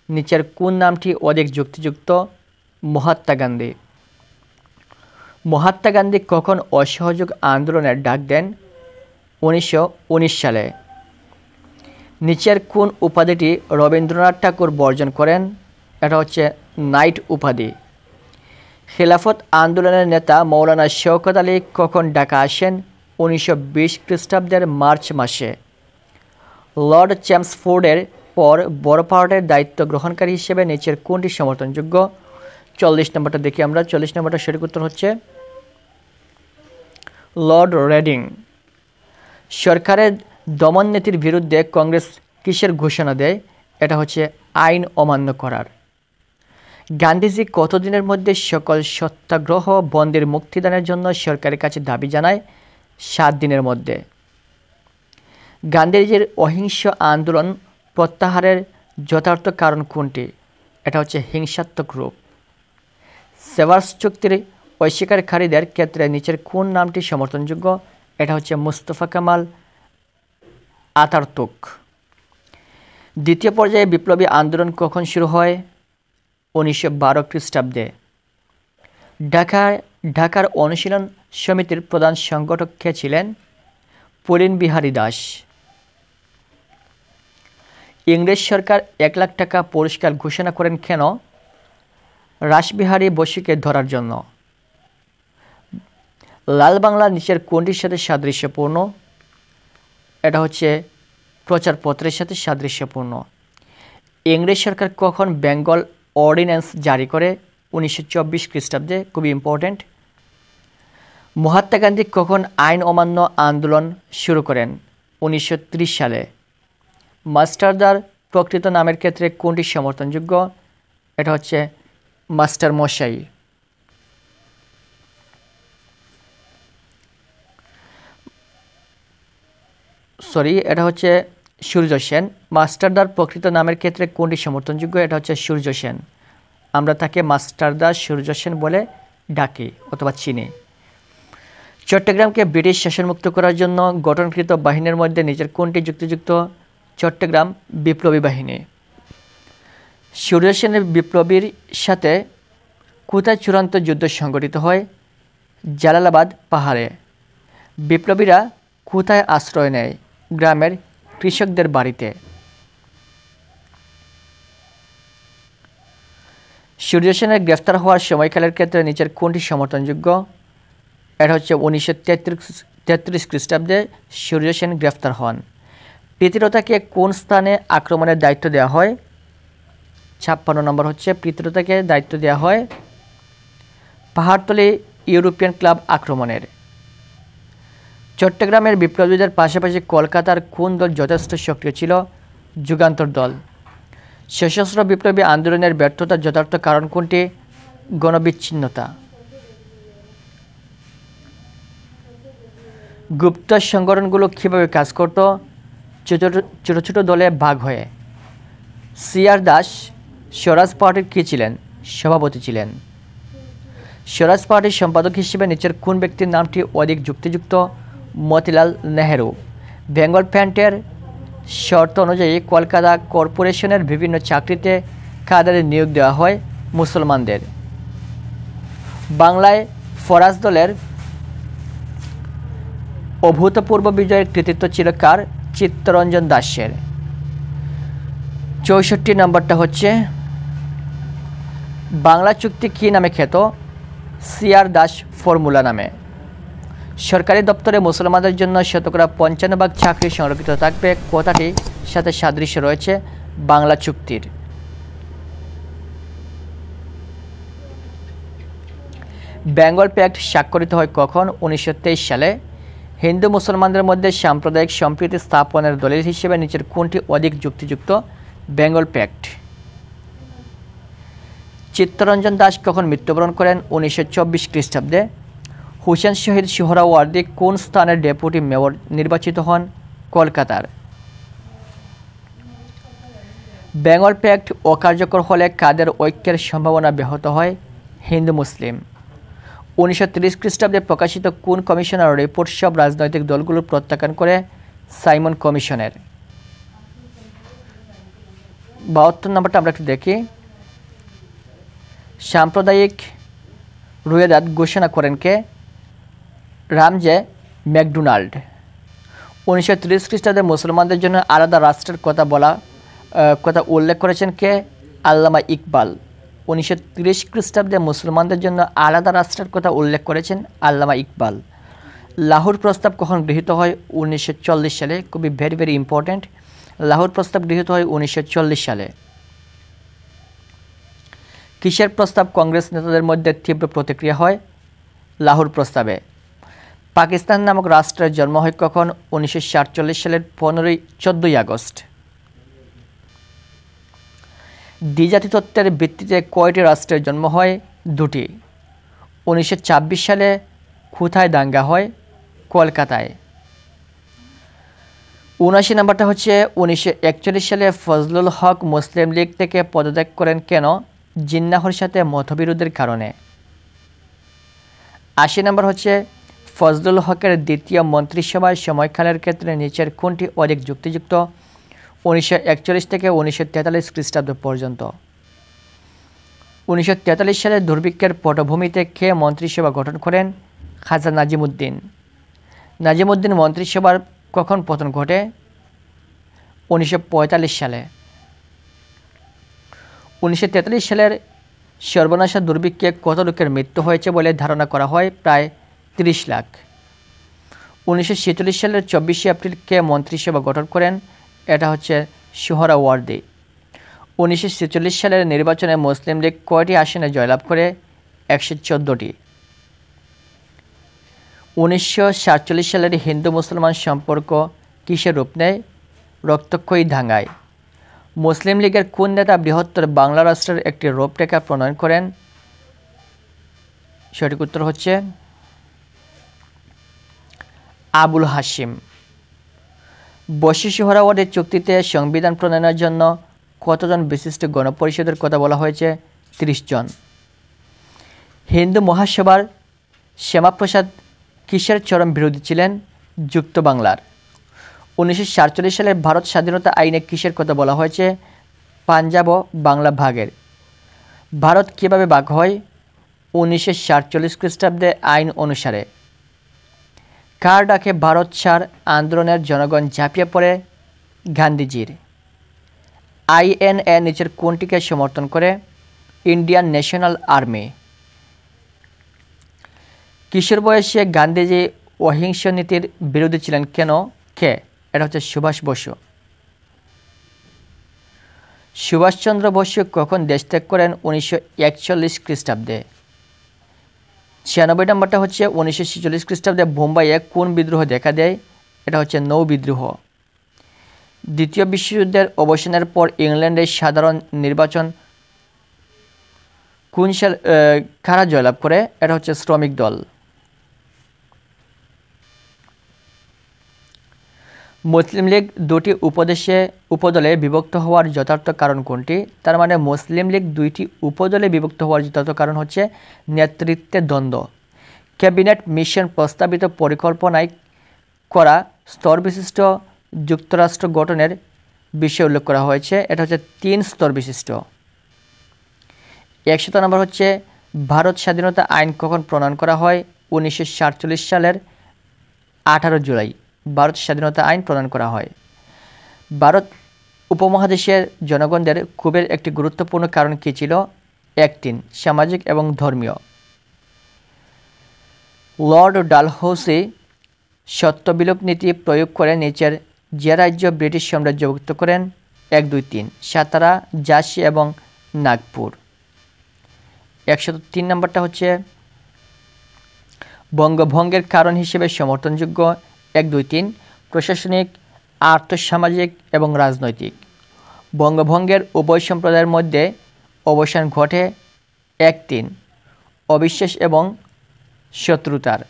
নিচের কোন নামটি অধিক যুক্তিযুক্ত? মহাত্মা গান্ধী। মহাত্মা গান্ধী কখন অসহযোগ আন্দোলনের ডাক দেন? 1919 সালে। নিচের কোন উপাধিটি রবীন্দ্রনাথ ঠাকুর বর্জন করেন? এটা হচ্ছে নাইট উপাধি। খিলাফত আন্দোলনের নেতা মৌলানা শওকত আলী কখন ঢাকা আসেন? 1920 খ্রিস্টাব্দের মার্চ মাসে। লর্ড চেমসফোর্ডের পর বড়পাহাড়ের দায়িত্ব গ্রহণকারী হিসেবে নিচের কোনটি সমর্থনযোগ্য? 40 নম্বরটা দেখি আমরা। 40 নম্বরটা সঠিক উত্তর হচ্ছে লর্ড রেডিং। সরকারের দমন নীতির বিরুদ্ধে কংগ্রেস কিসের ঘোষণা দেয়? এটা হচ্ছে আইন অমান্য করার। গান্ধীজি কতদিনের মধ্যে সকল সত্যাগ্রহ বন্দীর মুক্তিদানের জন্য সরকারের কাছে দাবি জানায়? 7 দিনের মধ্যে। গান্ধীজির অহিংস আন্দোলন প্রত্যাহারের যথার্থ কারণ কোনটি? এটা হচ্ছে হিংসাত্মক রূপ। সেভার্স চুক্তির অস্বীকারীদের ক্ষেত্রে নিচের কোন নামটি সমর্থনযোগ্য? এটা হচ্ছে মুস্তফা কামাল আতাতুর্ক। দ্বিতীয় পর্যায়ে বিপ্লবী আন্দোলন কখন শুরু হয়? 1912 খ্রিস্টাব্দে। ঢাকার অনুশীলন সমিতির প্রধান সংগঠক কে ছিলেন? পুলিন বিহারী দাস। ইংরেজ সরকার 1 লাখ টাকা পুরস্কার ঘোষণা করেন কেন? রাসবিহারী বসুকে ধরার জন্য। লাল বাংলা নিচের কোনটির সাথে সাদৃশ্যপূর্ণ? এটা হচ্ছে প্রচারপত্রের সাথে সাদৃশ্যপূর্ণ। ইংরেজ সরকার কখন বেঙ্গল অর্ডিন্যান্স জারি করে? 1924 খ্রিস্টাব্দে। খুবই ইম্পর্ট্যান্ট। মহাত্মা গান্ধী কখন আইন অমান্য আন্দোলন শুরু করেন? 1930 সালে। মাস্টারদার প্রকৃত নামের ক্ষেত্রে কোনটি সমর্থনযোগ্য? এটা হচ্ছে মাস্টার মশাই। এটা হচ্ছে সূর্য সেন। মাস্টারদার প্রকৃত নামের ক্ষেত্রে কোনটি সমর্থনযোগ্য? এটা হচ্ছে সূর্য সেন। আমরা তাকে মাস্টারদা সূর্য সেন বলে ডাকি অথবা চিনি। চট্টগ্রামকে ব্রিটিশ শাসনমুক্ত করার জন্য গঠনকৃত বাহিনীর মধ্যে নিচের কোনটি যুক্তিযুক্ত? চট্টগ্রাম বিপ্লবী বাহিনী। সূর্য সেনের বিপ্লবীর সাথে কোথায় চূড়ান্ত যুদ্ধ সংঘটিত হয়? জালালাবাদ পাহাড়ে। বিপ্লবীরা কোথায় আশ্রয় নেয়? গ্রামের কৃষকদের বাড়িতে। সূর্য সেনের গ্রেফতার হওয়ার সময়কালের ক্ষেত্রে নিচের কোনটি সমর্থনযোগ্য? এটা হচ্ছে 1933 খ্রিস্টাব্দে সূর্য সেন গ্রেফতার হন। প্রীতিলতাকে কোন স্থানে আক্রমণের দায়িত্ব দেওয়া হয়? 56 নম্বর হচ্ছে প্রীতিলতাকে দায়িত্ব দেওয়া হয় পাহাড়তলী ইউরোপিয়ান ক্লাব আক্রমণের। চট্টগ্রামের বিপ্লবীদের পাশাপাশি কলকাতার কোন দল যথেষ্ট সক্রিয় ছিল? যুগান্তর দল। সশস্ত্র বিপ্লবী আন্দোলনের ব্যর্থতার যথার্থ কারণ কোনটি? গণবিচ্ছিন্নতা। গুপ্ত সংগঠনগুলো কীভাবে কাজ করত? ছোট ছোট দলে ভাগ হয়ে। সিআর দাস স্বরাজ পার্টির কী ছিলেন? সভাপতি ছিলেন। স্বরাজ পার্টির সম্পাদক হিসেবে নিচের কোন ব্যক্তির নামটি অধিক যুক্তিযুক্ত? মতিলাল নেহেরু। বেঙ্গল প্যান্টের শর্ত অনুযায়ী কলকাতা কর্পোরেশনের বিভিন্ন চাকরিতে কাদের নিয়োগ দেওয়া হয়? মুসলমানদের। বাংলায় ফরাজ দলের অভূতপূর্ব বিজয়ের কৃতিত্ব ছিল কার? চিত্তরঞ্জন দাসের। 64 নম্বরটা হচ্ছে বাংলা চুক্তি কী নামে খ্যাত? সিআর দাস ফর্মুলা নামে। সরকারি দপ্তরে মুসলমানদের জন্য 55% চাকরি সংরক্ষিত থাকবে কথাটির সাথে সাদৃশ্য রয়েছে বাংলা চুক্তির। বেঙ্গল প্যাক্ট স্বাক্ষরিত হয় কখন? 1923 সালে। হিন্দু মুসলমানদের মধ্যে সাম্প্রদায়িক সম্প্রীতি স্থাপনের দলিল হিসেবে নিচের কোনটি অধিক যুক্তিযুক্ত? বেঙ্গল প্যাক্ট। চিত্তরঞ্জন দাস কখন মৃত্যুবরণ করেন? 1924 খ্রিস্টাব্দে। হুসেন শহীদ সোহরাওয়ার্দী কোন স্থানের ডেপুটি মেয়র নির্বাচিত হন? কলকাতার। বেঙ্গল প্যাক্ট অকার্যকর হলে কাদের ঐক্যের সম্ভাবনা ব্যাহত হয়? হিন্দু মুসলিম। 1930 খ্রিস্টাব্দে প্রকাশিত কোন কমিশনার রিপোর্ট সব রাজনৈতিক দলগুলো প্রত্যাখ্যান করে? সাইমন কমিশনের। 72 নম্বরটা আমরা একটু দেখি। সাম্প্রদায়িক রুয়েদাদ ঘোষণা করেন কে? রামজে ম্যাকডোনাল্ড। 1930 খ্রিস্টাব্দে মুসলমানদের জন্য আলাদা রাষ্ট্রের কথা উল্লেখ করেছেন কে? আল্লামা ইকবাল। 1930 খ্রিস্টাব্দে মুসলমানদের জন্য আলাদা রাষ্ট্রের কথা উল্লেখ করেছেন আল্লামা ইকবাল। লাহোর প্রস্তাব কখন গৃহীত হয়? 1940 সালে। খুবই ভেরি ভেরি ইম্পর্ট্যান্ট। লাহোর প্রস্তাব গৃহীত হয় 1940 সালে। কিসের প্রস্তাব কংগ্রেস নেতাদের মধ্যে তীব্র প্রতিক্রিয়া হয়? লাহোর প্রস্তাবে। পাকিস্তান নামক রাষ্ট্রের জন্ম হয় কখন? 1947 সালের 14ই আগস্ট। দ্বিজাতি তত্ত্বের ভিত্তিতে কয়টি রাষ্ট্রের জন্ম হয়? দুটি। 1926 সালে কোথায় দাঙ্গা হয়? কলকাতায়। 79 নম্বরটা হচ্ছে 1941 সালে ফজলুল হক মুসলিম লীগ থেকে পদত্যাগ করেন কেন? জিন্নাহর সাথে মতবিরোধের কারণে। 80 নম্বর হচ্ছে ফজলুল হকের দ্বিতীয় মন্ত্রিসভার সময়কালের ক্ষেত্রে নিচের কোনটি অধিক যুক্তিযুক্ত? 1941 থেকে 1943 খ্রিস্টাব্দ পর্যন্ত। 1943 সালে দুর্ভিক্ষের পটভূমিতে কে মন্ত্রিসভা গঠন করেন? খাজা নাজিমুদ্দিন। নাজিমুদ্দিন মন্ত্রিসভার কখন পতন ঘটে? 1945 সালে। 1943 সালের সর্বনাশা দুর্ভিক্ষে কত লোকের মৃত্যু হয়েছে বলে ধারণা করা হয়? প্রায় 30 লাখ। 1946 সালের 24শে এপ্রিল কে মন্ত্রিসভা গঠন করেন? এটা হচ্ছে সোহরাওয়ার্দী। 1946 সালের নির্বাচনে মুসলিম লীগ কয়টি আসনে জয়লাভ করে? 114টি। 1947 সালের হিন্দু মুসলমান সম্পর্ক কিসের রূপ নেয়? রক্তক্ষয়ী দাঙ্গায়। মুসলিম লীগের কোন নেতা বৃহত্তর বাংলা রাষ্ট্রের একটি রূপরেখা প্রণয়ন করেন? সঠিক উত্তর হচ্ছে আবুল হাশিম। বশির সোহরাওয়ার্দী চুক্তিতে সংবিধান প্রণয়নের জন্য কতজন বিশিষ্ট গণপরিষদের কথা বলা হয়েছে? 30 জন। হিন্দু মহাসভার শ্যামাপ্রসাদ কিসের চরম বিরোধী ছিলেন? যুক্ত বাংলার। 1947 সালের ভারত স্বাধীনতা আইনে কিসের কথা বলা হয়েছে? পাঞ্জাব ও বাংলা ভাগের। ভারত কীভাবে ভাগ হয়? 1947 খ্রিস্টাব্দে আইন অনুসারে। কার ডাকে ভারত ছাড় আন্দোলনের জনগণ ঝাঁপিয়ে পড়ে? গান্ধীজির। আইএনএ নিচের কোনটিকে সমর্থন করে? Indian national army. কিশোর বয়সে গান্ধীজি অহিংস নীতির বিরোধী ছিলেন কেন? কে? এটা হচ্ছে সুভাষ বসু। সুভাষচন্দ্র বসু কখন দেশ ত্যাগ করেন? 1941 খ্রিস্টাব্দে। 96 নম্বরটা হচ্ছে 1946 খ্রিস্টাব্দে বোম্বাইয়ে কোন বিদ্রোহ দেখা দেয়? এটা হচ্ছে নৌ বিদ্রোহ। দ্বিতীয় বিশ্বযুদ্ধের অবসানের পর ইংল্যান্ডের সাধারণ নির্বাচন কোন সাল কারা জয়লাভ করে? এটা হচ্ছে শ্রমিক দল। মুসলিম লীগ দুটি উপদলে বিভক্ত হওয়ার যথার্থ কারণ কোনটি? তার মানে মুসলিম লীগ দুইটি উপদলে বিভক্ত হওয়ার যথার্থ কারণ হচ্ছে নেতৃত্বের দ্বন্দ্ব। ক্যাবিনেট মিশন প্রস্তাবিত পরিকল্পনায় করা স্তরবিশিষ্ট যুক্তরাষ্ট্র গঠনের বিষয়ে উল্লেখ করা হয়েছে। এটা হচ্ছে 3 স্তর বিশিষ্ট। 100 নম্বর হচ্ছে ভারত স্বাধীনতা আইন কখন প্রণয়ন করা হয়? 1947 সালের 18 জুলাই ভারত স্বাধীনতা আইন প্রণয়ন করা হয়। ভারত উপমহাদেশের জনগণদের ক্ষোভের একটি গুরুত্বপূর্ণ কারণ কী ছিল? 1 সামাজিক এবং ধর্মীয়। লর্ড ডালহৌসি সত্যবিলোপ নীতি প্রয়োগ করে নিচের যে রাজ্য ব্রিটিশ সাম্রাজ্যভুক্ত করেন? 1, 2, 3 সাতারা, ঝাঁসি এবং নাগপুর। 103 নম্বরটা হচ্ছে বঙ্গভঙ্গের কারণ হিসেবে সমর্থনযোগ্য 1, 2, 3 প্রশাসনিক, আর্থসামাজিক এবং রাজনৈতিক। বঙ্গভঙ্গের উভয় সম্প্রদায়ের মধ্যে অবসান ঘটে 1, 3 অবিশ্বাস এবং শত্রুতার।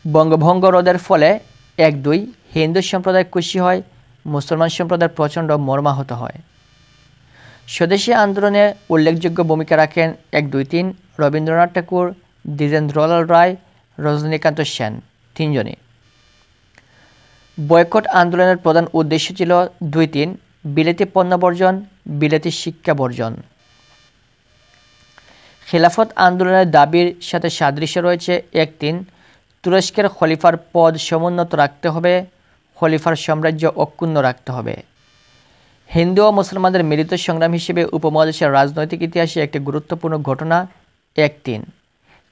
বঙ্গভঙ্গ রোধের ফলে 1, 2 হিন্দু সম্প্রদায় খুশি হয়, মুসলমান সম্প্রদায় প্রচণ্ড মর্মাহত হয়। স্বদেশী আন্দোলনে উল্লেখযোগ্য ভূমিকা রাখেন 1-2-3 রবীন্দ্রনাথ ঠাকুর, দ্বিজেন্দ্রলাল রায়, রজনীকান্ত সেন, তিনজনই। বয়কট আন্দোলনের প্রধান উদ্দেশ্য ছিল 2-3 বিলেতি পণ্য বর্জন, বিলেতি শিক্ষা বর্জন। খিলাফত আন্দোলনের দাবির সাথে সাদৃশ্য রয়েছে 1-3 তুরস্কের খলিফার পদ সমুন্নত রাখতে হবে, খলিফার সাম্রাজ্য অক্ষুণ্ণ রাখতে হবে। হিন্দু ও মুসলমানদের মিলিত সংগ্রাম হিসেবে উপমহাদেশের রাজনৈতিক ইতিহাসে একটি গুরুত্বপূর্ণ ঘটনা 1-3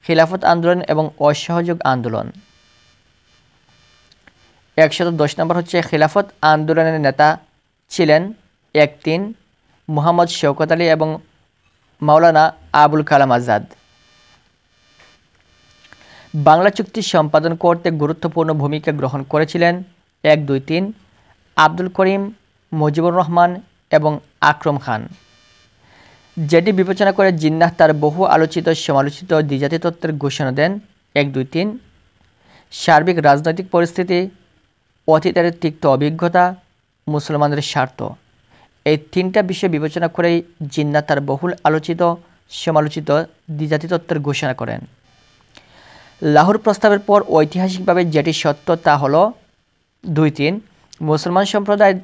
খিলাফত আন্দোলন এবং অসহযোগ আন্দোলন। 110 নম্বর হচ্ছে খিলাফত আন্দোলনের নেতা ছিলেন 1-3 মুহাম্মদ শওকত আলী এবং মাওলানা আবুল কালাম আজাদ। বাংলা চুক্তি সম্পাদন করতে গুরুত্বপূর্ণ ভূমিকা গ্রহণ করেছিলেন 1-2-3 আব্দুল করিম, মুজিবুর রহমান এবং আকরম খান। যেটি বিবেচনা করে জিন্নাহ তার বহু আলোচিত সমালোচিত দ্বিজাতি তত্ত্বের ঘোষণা দেন 1-2-3 সার্বিক রাজনৈতিক পরিস্থিতি, অতীতের তিক্ত অভিজ্ঞতা, মুসলমানদের স্বার্থ, এই 3টা বিষয় বিবেচনা করেই জিন্নাহ তার বহুল আলোচিত সমালোচিত দ্বিজাতি তত্ত্বের ঘোষণা করেন। লাহোর প্রস্তাবের পর ঐতিহাসিকভাবে যেটি সত্য তা হলো 2-3 মুসলমান সম্প্রদায়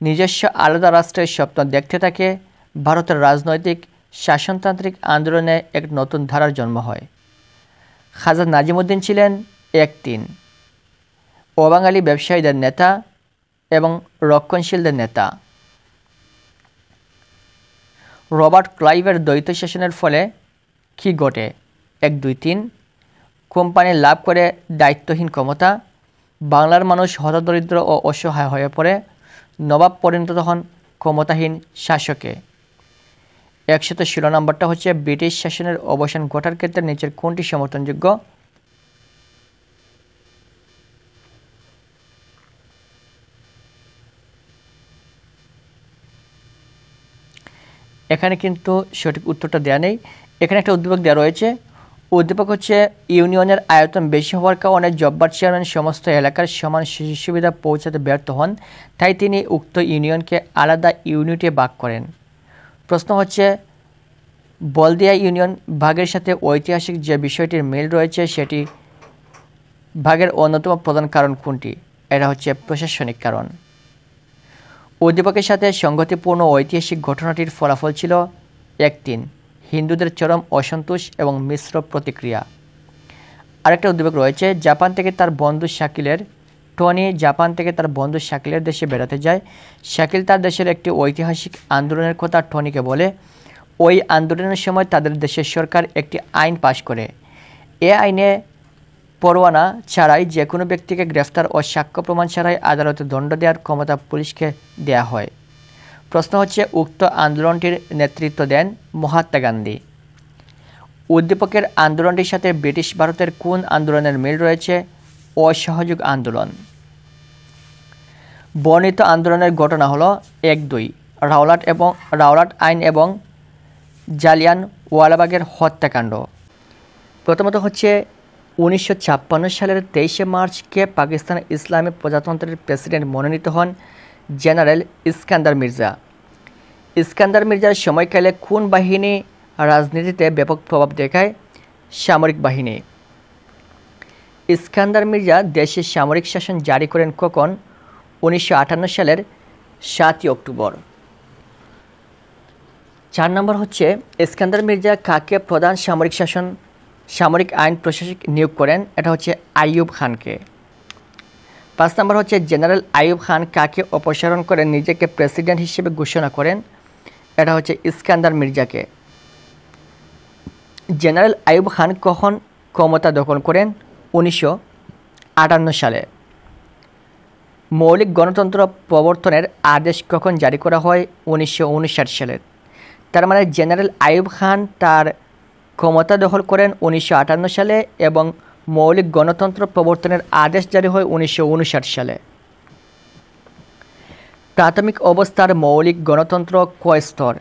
নিজস্ব আলাদা রাষ্ট্রের স্বপ্ন দেখতে থাকে। ভারতের রাজনৈতিক শাসনতান্ত্রিক আন্দোলনে এক নতুন ধারার জন্ম হয়। খাজা নাজিমুদ্দিন ছিলেন 1-3 অবাঙালি ব্যবসায়ীদের নেতা এবং রক্ষণশীলদের নেতা। রবার্ট ক্লাইভের দ্বৈত শাসনের ফলে কি ঘটে? 1-2-3 কোম্পানি লাভ করে দায়িত্বহীন ক্ষমতা, বাংলার মানুষ হতদরিদ্র ও অসহায় হয়ে পড়ে, নবাব পরিণত হন ক্ষমতাহীন শাসকে। 116 নম্বরটা হচ্ছে ব্রিটিশ শাসনের অবসান ঘটার ক্ষেত্রে নিচের কোনটি সমর্থনযোগ্য? এখানে কিন্তু সঠিক উত্তরটা দেওয়া নেই। এখানে একটা উদ্দীপক দেওয়া রয়েছে। উদ্দীপক হচ্ছে ইউনিয়নের আয়তন বেশি হওয়ার কারণে জব্বার চেয়ারম্যান সমস্ত এলাকার সমান সুবিধা পৌঁছাতে ব্যর্থ হন, তাই তিনি উক্ত ইউনিয়নকে আলাদা ইউনিটে ভাগ করেন। প্রশ্ন হচ্ছে বলদিয়া ইউনিয়ন ভাগের সাথে ঐতিহাসিক যে বিষয়টির মিল রয়েছে সেটি ভাগের অন্যতম প্রধান কারণ কোনটি? এটা হচ্ছে প্রশাসনিক কারণ। উদ্দীপকের সাথে সংগতিপূর্ণ ঐতিহাসিক ঘটনাটির ফলাফল ছিল 1-3 হিন্দুদের চরম অসন্তোষ এবং মিশ্র প্রতিক্রিয়া। আরেকটা উদ্দীপক রয়েছে জাপান থেকে তার বন্ধু শাকিলের দেশে বেড়াতে যায়। শাকিল তার দেশের একটি ঐতিহাসিক আন্দোলনের কথা টনিকে বলে। ওই আন্দোলনের সময় তাদের দেশের সরকার একটি আইন পাশ করে। এ আইনে পরোয়ানা ছাড়াই যে কোনো ব্যক্তিকে গ্রেফতার ও সাক্ষ্য প্রমাণ ছাড়াই আদালতে দণ্ড দেওয়ার ক্ষমতা পুলিশকে দেয়া হয়। প্রশ্ন হচ্ছে উক্ত আন্দোলনটির নেতৃত্ব দেন মহাত্মা গান্ধী। উদ্দীপকের আন্দোলনটির সাথে ব্রিটিশ ভারতের কোন আন্দোলনের মিল রয়েছে? অসহযোগ আন্দোলন। বর্ণিত আন্দোলনের ঘটনা হলো 1-2 রাওলাট আইন এবং জালিয়ানওয়ালাবাগের হত্যাকাণ্ড। প্রথমত হচ্ছে 1956 সালের 23শে মার্চকে পাকিস্তান ইসলামী প্রজাতন্ত্রের প্রেসিডেন্ট মনোনীত হন জেনারেল ইস্কান্দার মির্জা। ইস্কান্দার মির্জার সময়কালে কোন বাহিনী রাজনীতিতে ব্যাপক প্রভাব দেখায়? সামরিক বাহিনী। ইস্কান্দার মির্জা দেশে সামরিক শাসন জারি করেন কখন? 1958 সালের 7 অক্টোবর। 4 নম্বর হচ্ছে ইস্কান্দার মির্জা কাকে প্রধান সামরিক আইন প্রশাসক নিয়োগ করেন? এটা হচ্ছে আইয়ুব খানকে। 5 নম্বর হচ্ছে জেনারেল আইয়ুব খান কাকে অপসারণ করে নিজেকে প্রেসিডেন্ট হিসেবে ঘোষণা করেন? এটা হচ্ছে ইস্কান্দার মির্জাকে। জেনারেল আইয়ুব খান কখন ক্ষমতা দখল করেন? 1958 সালে। মৌলিক গণতন্ত্র প্রবর্তনের আদেশ কখন জারি করা হয়? 1959 সালে। তার মানে জেনারেল আইয়ুব খান তার ক্ষমতা দখল করেন 1958 সালে এবং মৌলিক গণতন্ত্র প্রবর্তনের আদেশ জারি হয় 1959 সালে। প্রাথমিক অবস্থার মৌলিক গণতন্ত্র কয় স্তর?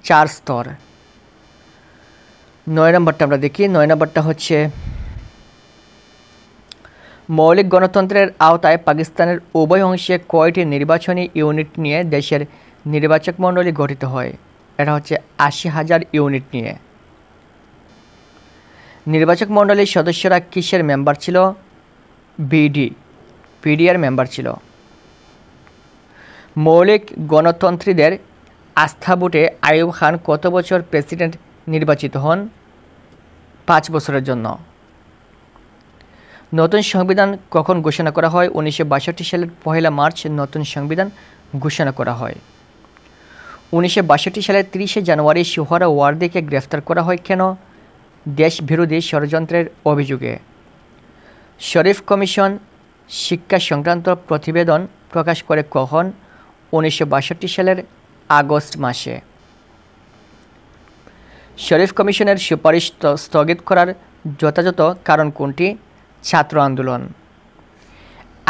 4 স্তর। 9 নম্বরটা আমরা দেখি। 9 নম্বরটা হচ্ছে মৌলিক গণতন্ত্রের আওতায় পাকিস্তানের উভয় অংশে কয়টি নির্বাচনী ইউনিট নিয়ে দেশের নির্বাচক মণ্ডলী গঠিত হয়? এটা হচ্ছে ৮০,০০০ ইউনিট নিয়ে। নির্বাচক মণ্ডলীর সদস্যরা কিসের মেম্বার ছিল? বিডিআর মেম্বার ছিল। মৌলিক গণতন্ত্রীদের আস্থা ভোটে আইয়ুব খান কত বছর প্রেসিডেন্ট নির্বাচিত হন? ৫ বছরের জন্য। নতুন সংবিধান কখন ঘোষণা করা হয়? ১৯৬২ সালের ১ মার্চ নতুন সংবিধান ঘোষণা করা হয়। ১৯৬২ সালের ৩০ জানুয়ারি সোহরাওয়ার্দীকে গ্রেফতার করা হয় কেন? দেশবিরোধী ষড়যন্ত্রের অভিযোগে। শরীফ কমিশন শিক্ষা সংক্রান্ত প্রতিবেদন প্রকাশ করে কখন? ১৯৬২ সালের আগস্ট মাসে। শরীফ কমিশনের সুপারিশ স্থগিত করার যথাযথ কারণ কোনটি? ছাত্র আন্দোলন।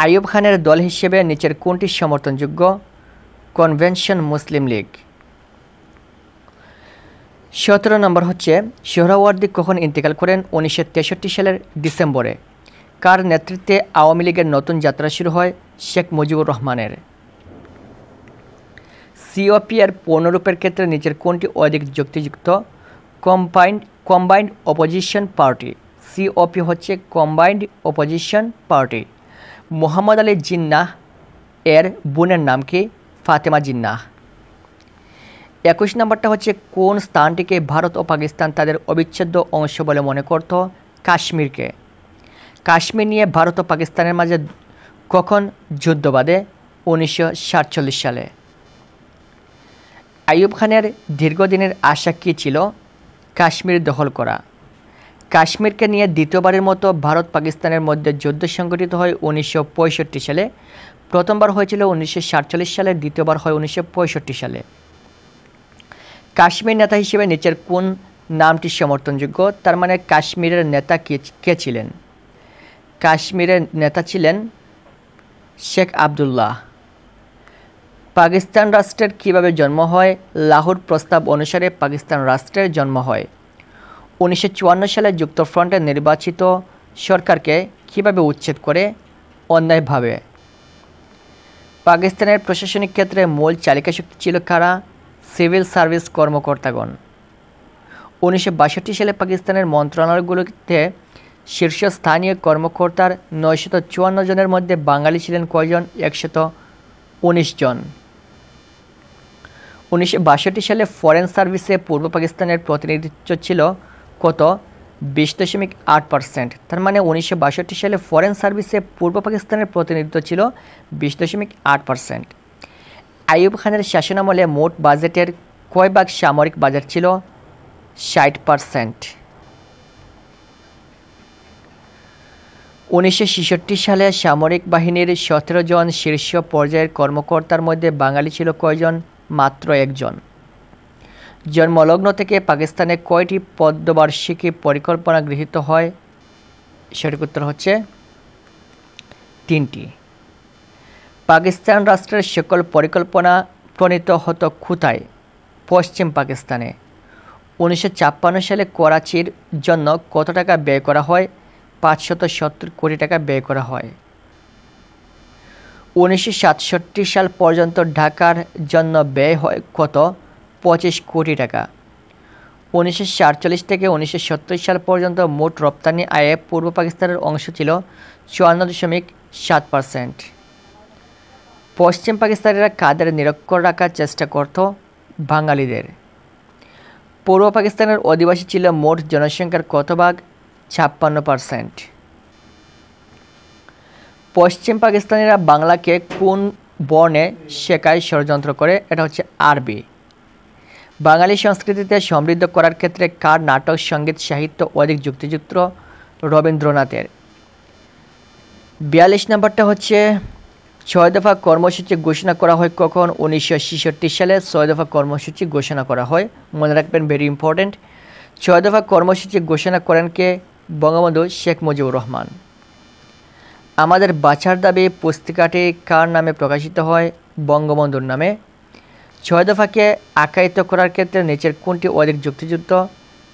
আইয়ুব খানের দল হিসেবে নিচের কোনটি সমর্থনযোগ্য? কনভেনশন মুসলিম লীগ। ১৭ নম্বর হচ্ছে সোহরাওয়ার্দী কখন ইন্তেকাল করেন? ১৯৬৩ সালের ডিসেম্বরে। কার নেতৃত্বে আওয়ামী লীগের নতুন যাত্রা শুরু হয়? শেখ মুজিবুর রহমানের। সিওপি এর পূর্ণরূপের ক্ষেত্রে নিচের কোনটি অধিক যুক্তিযুক্ত? Combined opposition party. সিওপি হচ্ছে combined opposition party. Mohammad Ali Jinnah এর বোনের নাম কি? ফাতেমা জিন্নাহ। ২১ নম্বরটা হচ্ছে কোন স্থানটিকে ভারত ও পাকিস্তান তাদের অবিচ্ছেদ্য অংশ বলে মনে করত? কাশ্মীরকে। কাশ্মীর নিয়ে ভারত ও পাকিস্তানের মাঝে কখন যুদ্ধ বাধে? ১৯৪৭ সালে। আইয়ুব খানের দীর্ঘদিনের আশা কী ছিল? কাশ্মীর দখল করা। কাশ্মীরকে নিয়ে দ্বিতীয়বারের মতো ভারত পাকিস্তানের মধ্যে যুদ্ধ সংঘটিত হয় ১৯৬৫ সালে। প্রথমবার হয়েছিল ১৯৪৭ সালে, দ্বিতীয়বার হয় ১৯৬৫ সালে। কাশ্মীর নেতা হিসেবে নিচের কোন নামটি সমর্থনযোগ্য? তার মানে কাশ্মীরের নেতা কে ছিলেন? কাশ্মীরের নেতা ছিলেন শেখ আবদুল্লাহ। পাকিস্তান রাষ্ট্রের কীভাবে জন্ম হয়? লাহোর প্রস্তাব অনুসারে পাকিস্তান রাষ্ট্রের জন্ম হয়। ১৯৫৪ সালে যুক্তফ্রন্টের নির্বাচিত সরকারকে কীভাবে উচ্ছেদ করে? অন্যায়ভাবে। পাকিস্তানের প্রশাসনিক ক্ষেত্রে মূল চালিকা শক্তি ছিল কারা? Civil service কর্মকর্তাগণ। ১৯৬২ সালে পাকিস্তানের মন্ত্রণালয়গুলোতে শীর্ষস্থানীয় কর্মকর্তার ৯৫৪ জনের মধ্যে বাঙালি ছিলেন কয়জন? ১১৯ জন। ১৯৬২ সালে ফরেন সার্ভিসে পূর্ব পাকিস্তানের প্রতিনিধিত্ব ছিল কত? ২০.৮%। তার মানে ১৯৬২ সালে ফরেন সার্ভিসে পূর্ব পাকিস্তানের প্রতিনিধিত্ব ছিল ২০.৮%। আইয়ুব খানের শাসনামলে মোট বাজেটের কয় ভাগ সামরিক বাজেট ছিল? ৬০%। ১৯৬৬ সালে সামরিক বাহিনীর ১৭ জন শীর্ষ পর্যায়ের কর্মকর্তার মধ্যে বাঙালি ছিল কয়জন? মাত্র ১ জন। জন্মলগ্ন থেকে পাকিস্তানে কয়টি পদ্মবার্ষিকী পরিকল্পনা গৃহীত হয়? সঠিক উত্তর হচ্ছে ৩টি। পাকিস্তান রাষ্ট্রের সকল পরিকল্পনা প্রণীত হতো কোথায়? পশ্চিম পাকিস্তানে। ১৯৫৬ সালে করাচির জন্য কত টাকা ব্যয় করা হয়? ৫৭০ কোটি টাকা ব্যয় করা হয়। ১৯৬৭ সাল পর্যন্ত ঢাকার জন্য ব্যয় হয় কত? ২৫ কোটি টাকা। ১৯৪৭ থেকে ১৯৭০ সাল পর্যন্ত মোট রপ্তানি আয়ে পূর্ব পাকিস্তানের অংশ ছিল ৫৪.৭%। পশ্চিম পাকিস্তানিরা কাদের নিরক্ষর রাখার চেষ্টা করত? বাঙালিদের। পূর্ব পাকিস্তানের অধিবাসী ছিল মোট জনসংখ্যার কত ভাগ? ৫৬%। পশ্চিম পাকিস্তানিরা বাংলাকে কোন বর্ণে শেখায় ষড়যন্ত্র করে? এটা হচ্ছে আরবি। বাঙালি সংস্কৃতিতে সমৃদ্ধ করার ক্ষেত্রে কার নাটক, সঙ্গীত, সাহিত্য অধিক যুক্তিযুক্ত? রবীন্দ্রনাথের। ৪২ নম্বরটা হচ্ছে ৬ দফা কর্মসূচি ঘোষণা করা হয় কখন? ১৯৬৬ সালে ৬ দফা কর্মসূচি ঘোষণা করা হয়। মনে রাখবেন, ভেরি ইম্পর্টেন্ট। ৬ দফা কর্মসূচি ঘোষণা করেন কে? বঙ্গবন্ধু শেখ মুজিবুর রহমান। আমাদের বাঁচার দাবি পুস্তিকাটি কার নামে প্রকাশিত হয়? বঙ্গবন্ধুর নামে। ৬ দফাকে আখ্যায়িত করার ক্ষেত্রে নিচের কোনটি অধিক যুক্তিযুক্ত?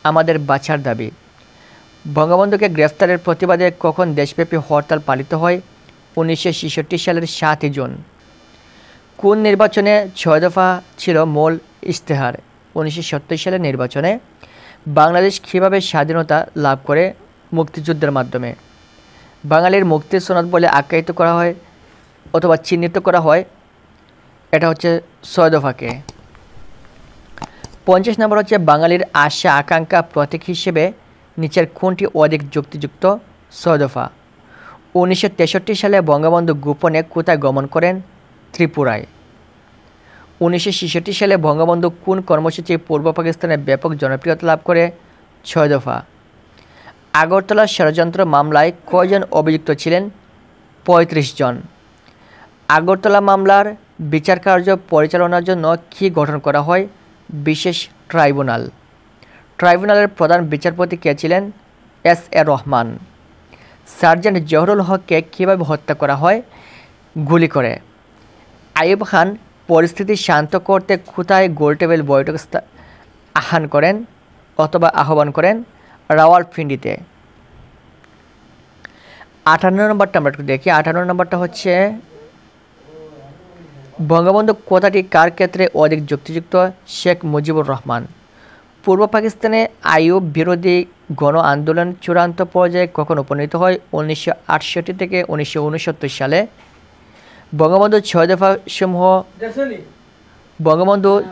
আমাদের বাঁচার দাবি। বঙ্গবন্ধুকে গ্রেফতারের প্রতিবাদে কখন দেশব্যাপী হরতাল পালিত হয়? 1966 সালের 7 জুন। কোন নির্বাচনে 6 দফা ছিল মূল ইশতেহার? 1970 সালের নির্বাচনে। বাংলাদেশ কীভাবে স্বাধীনতা লাভ করে? মুক্তিযুদ্ধের মাধ্যমে। বাঙালির মুক্তির সনদ বলে আখ্যায়িত করা হয় অথবা চিহ্নিত করা হয়, এটা হচ্ছে 6 দফাকে। 50 নম্বর হচ্ছে বাঙালির আশা আকাঙ্ক্ষা প্রতীক হিসেবে নিচের কোনটি অধিক যুক্তিযুক্ত? 6 দফা। 1963 সালে বঙ্গবন্ধু গোপনে কোথায় গমন করেন? ত্রিপুরায়। 1966 সালে বঙ্গবন্ধু কোন কর্মসূচি পূর্ব পাকিস্তানে ব্যাপক জনপ্রিয়তা লাভ করে? 6 দফা। আগরতলা ষড়যন্ত্র মামলায় কয়জন অভিযুক্ত ছিলেন? 35 জন। আগরতলা মামলার বিচার কার্য পরিচালনার জন্য কী গঠন করা হয়? বিশেষ ট্রাইব্যুনাল। ট্রাইব্যুনালের প্রধান বিচারপতি কে ছিলেন? এস.এ. রহমান। সার্জেন্ট জহুরুল হককে কীভাবে হত্যা করা হয়? গুলি করে। আইয়ুব খান পরিস্থিতি শান্ত করতে কোথায় গোলটেবিল বৈঠক আহ্বান করেন? রাওয়ালপিন্ডিতে। 58 নম্বরটা আমরা একটু দেখি। 58 নম্বরটা হচ্ছে বঙ্গবন্ধু কথাটি কার ক্ষেত্রে অধিক যুক্তিযুক্ত? শেখ মুজিবুর রহমান। পূর্ব পাকিস্তানে আইয়ুব বিরোধী গণ আন্দোলন চূড়ান্ত পর্যায়ে কখন উপনীত হয়? 1968 থেকে 1969 সালে। বঙ্গবন্ধু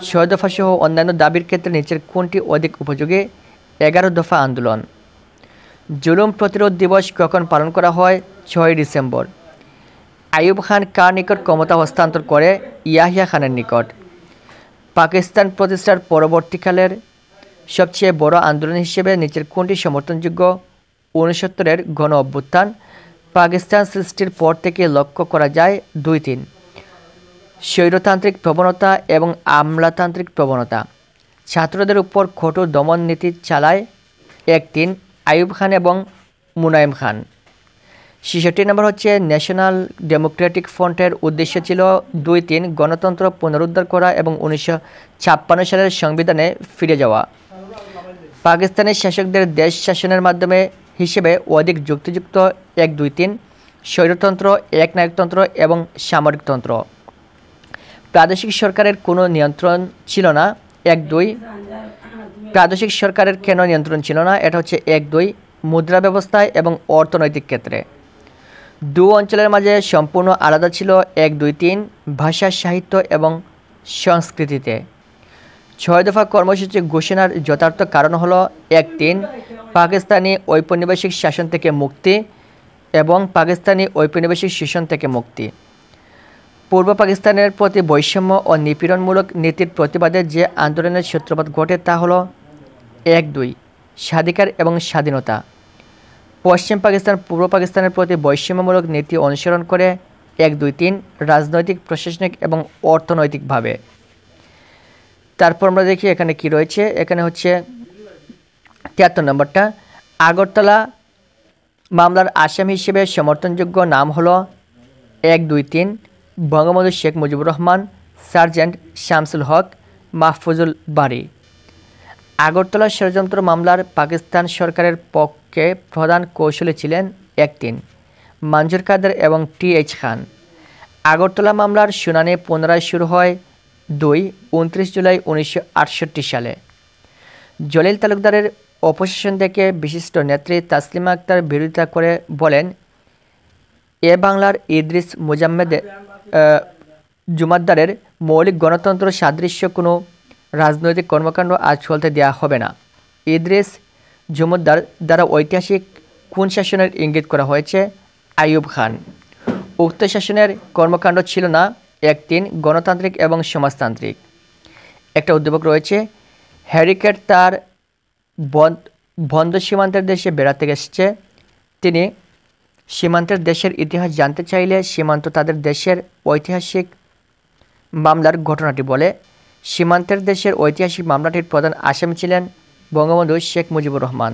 6 দফা সহ অন্যান্য দাবির ক্ষেত্রে নিচের কোনটি অধিক উপযোগী? 11 দফা আন্দোলন। জুলুম প্রতিরোধ দিবস কখন পালন করা হয়? 6 ডিসেম্বর। আইয়ুব খান কার নিকট ক্ষমতা হস্তান্তর করে? ইয়াহিয়া খানের নিকট। পাকিস্তান প্রতিষ্ঠার পরবর্তীকালের সবচেয়ে বড় আন্দোলন হিসেবে নিচের কোনটি সমর্থনযোগ্য? 69-এর গণ অভ্যুত্থান। পাকিস্তান সৃষ্টির পর থেকে লক্ষ্য করা যায় 2-3 স্বৈরতান্ত্রিক প্রবণতা এবং আমলাতান্ত্রিক প্রবণতা। ছাত্রদের উপর কঠোর দমন নীতি চালায় 1-3 আইয়ুব খান এবং মুনায়েম খান। 66 নম্বর হচ্ছে ন্যাশনাল ডেমোক্রেটিক ফ্রন্টের উদ্দেশ্য ছিল 2-3 গণতন্ত্র পুনরুদ্ধার করা এবং 1956 সালের সংবিধানে ফিরে যাওয়া। পাকিস্তানের শাসকদের দেশ শাসনের মাধ্যমে হিসেবে অধিক যুক্তিযুক্ত 1-2-3 স্বৈরতন্ত্র, একনায়কতন্ত্র এবং সামরিকতন্ত্র। প্রাদেশিক সরকারের কোনো নিয়ন্ত্রণ ছিল না 1-2 প্রাদেশিক সরকারের কেন নিয়ন্ত্রণ ছিল না? এটা হচ্ছে 1-2 মুদ্রা ব্যবস্থায় এবং অর্থনৈতিক ক্ষেত্রে। দু অঞ্চলের মাঝে সম্পূর্ণ আলাদা ছিল 1-2-3 ভাষা, সাহিত্য এবং সংস্কৃতিতে। 6 দফা কর্মসূচি ঘোষণার যথার্থ কারণ হলো 1-3 পাকিস্তানি ঔপনিবেশিক শাসন থেকে মুক্তি এবং পাকিস্তানি ঔপনিবেশিক শাসন থেকে মুক্তি। পূর্ব পাকিস্তানের প্রতি বৈষম্য ও নিপীড়নমূলক নীতির প্রতিবাদে যে আন্দোলনের সূত্রপাত ঘটে তা হলো 1-2 স্বাধিকার এবং স্বাধীনতা। পশ্চিম পাকিস্তান পূর্ব পাকিস্তানের প্রতি বৈষম্যমূলক নীতি অনুসরণ করে 1-2-3 রাজনৈতিক, প্রশাসনিক এবং অর্থনৈতিকভাবে। তারপর আমরা দেখি এখানে কি রয়েছে। এখানে হচ্ছে 73 নম্বরটা আগরতলা মামলার আসামি হিসেবে সমর্থনযোগ্য নাম হলো 1-2-3 বঙ্গবন্ধু শেখ মুজিবুর রহমান, সার্জেন্ট শামসুল হক, মাহফুজুল বারী। আগরতলা ষড়যন্ত্র মামলার পাকিস্তান সরকারের পক্ষে প্রধান কৌশলী ছিলেন 1-3 মঞ্জুর কাদের এবং টি.এইচ. খান। আগরতলা মামলার শুনানি পুনরায় শুরু হয় 29 জুলাই 1968 সালে। জলিল তালুকদারের অপসারণ থেকে বিশিষ্ট নেত্রী তাসলিমা আক্তার বিরোধিতা করে বলেন, এ বাংলার ইদ্রিস জুমাদ্দারের মৌলিক গণতন্ত্র সাদৃশ্য কোনো রাজনৈতিক কর্মকাণ্ড আজ চলতে দেওয়া হবে না। ইদ্রিস জুমুদ্দার দ্বারা ঐতিহাসিক কোন শাসনের ইঙ্গিত করা হয়েছে? আইয়ুব খান। উক্ত শাসনের কর্মকাণ্ড ছিল না 1-3 গণতান্ত্রিক এবং সমাজতান্ত্রিক। একটা উদ্দীপক রয়েছে, হ্যারিকেট তার বন্ধ সীমান্তের দেশে বেড়াতে এসেছে। তিনি সীমান্তের দেশের ইতিহাস জানতে চাইলে সীমান্ত তাদের দেশের ঐতিহাসিক মামলার ঘটনাটি বলে। সীমান্তের দেশের ঐতিহাসিক মামলাটির প্রধান আসামি ছিলেন বঙ্গবন্ধু শেখ মুজিবুর রহমান।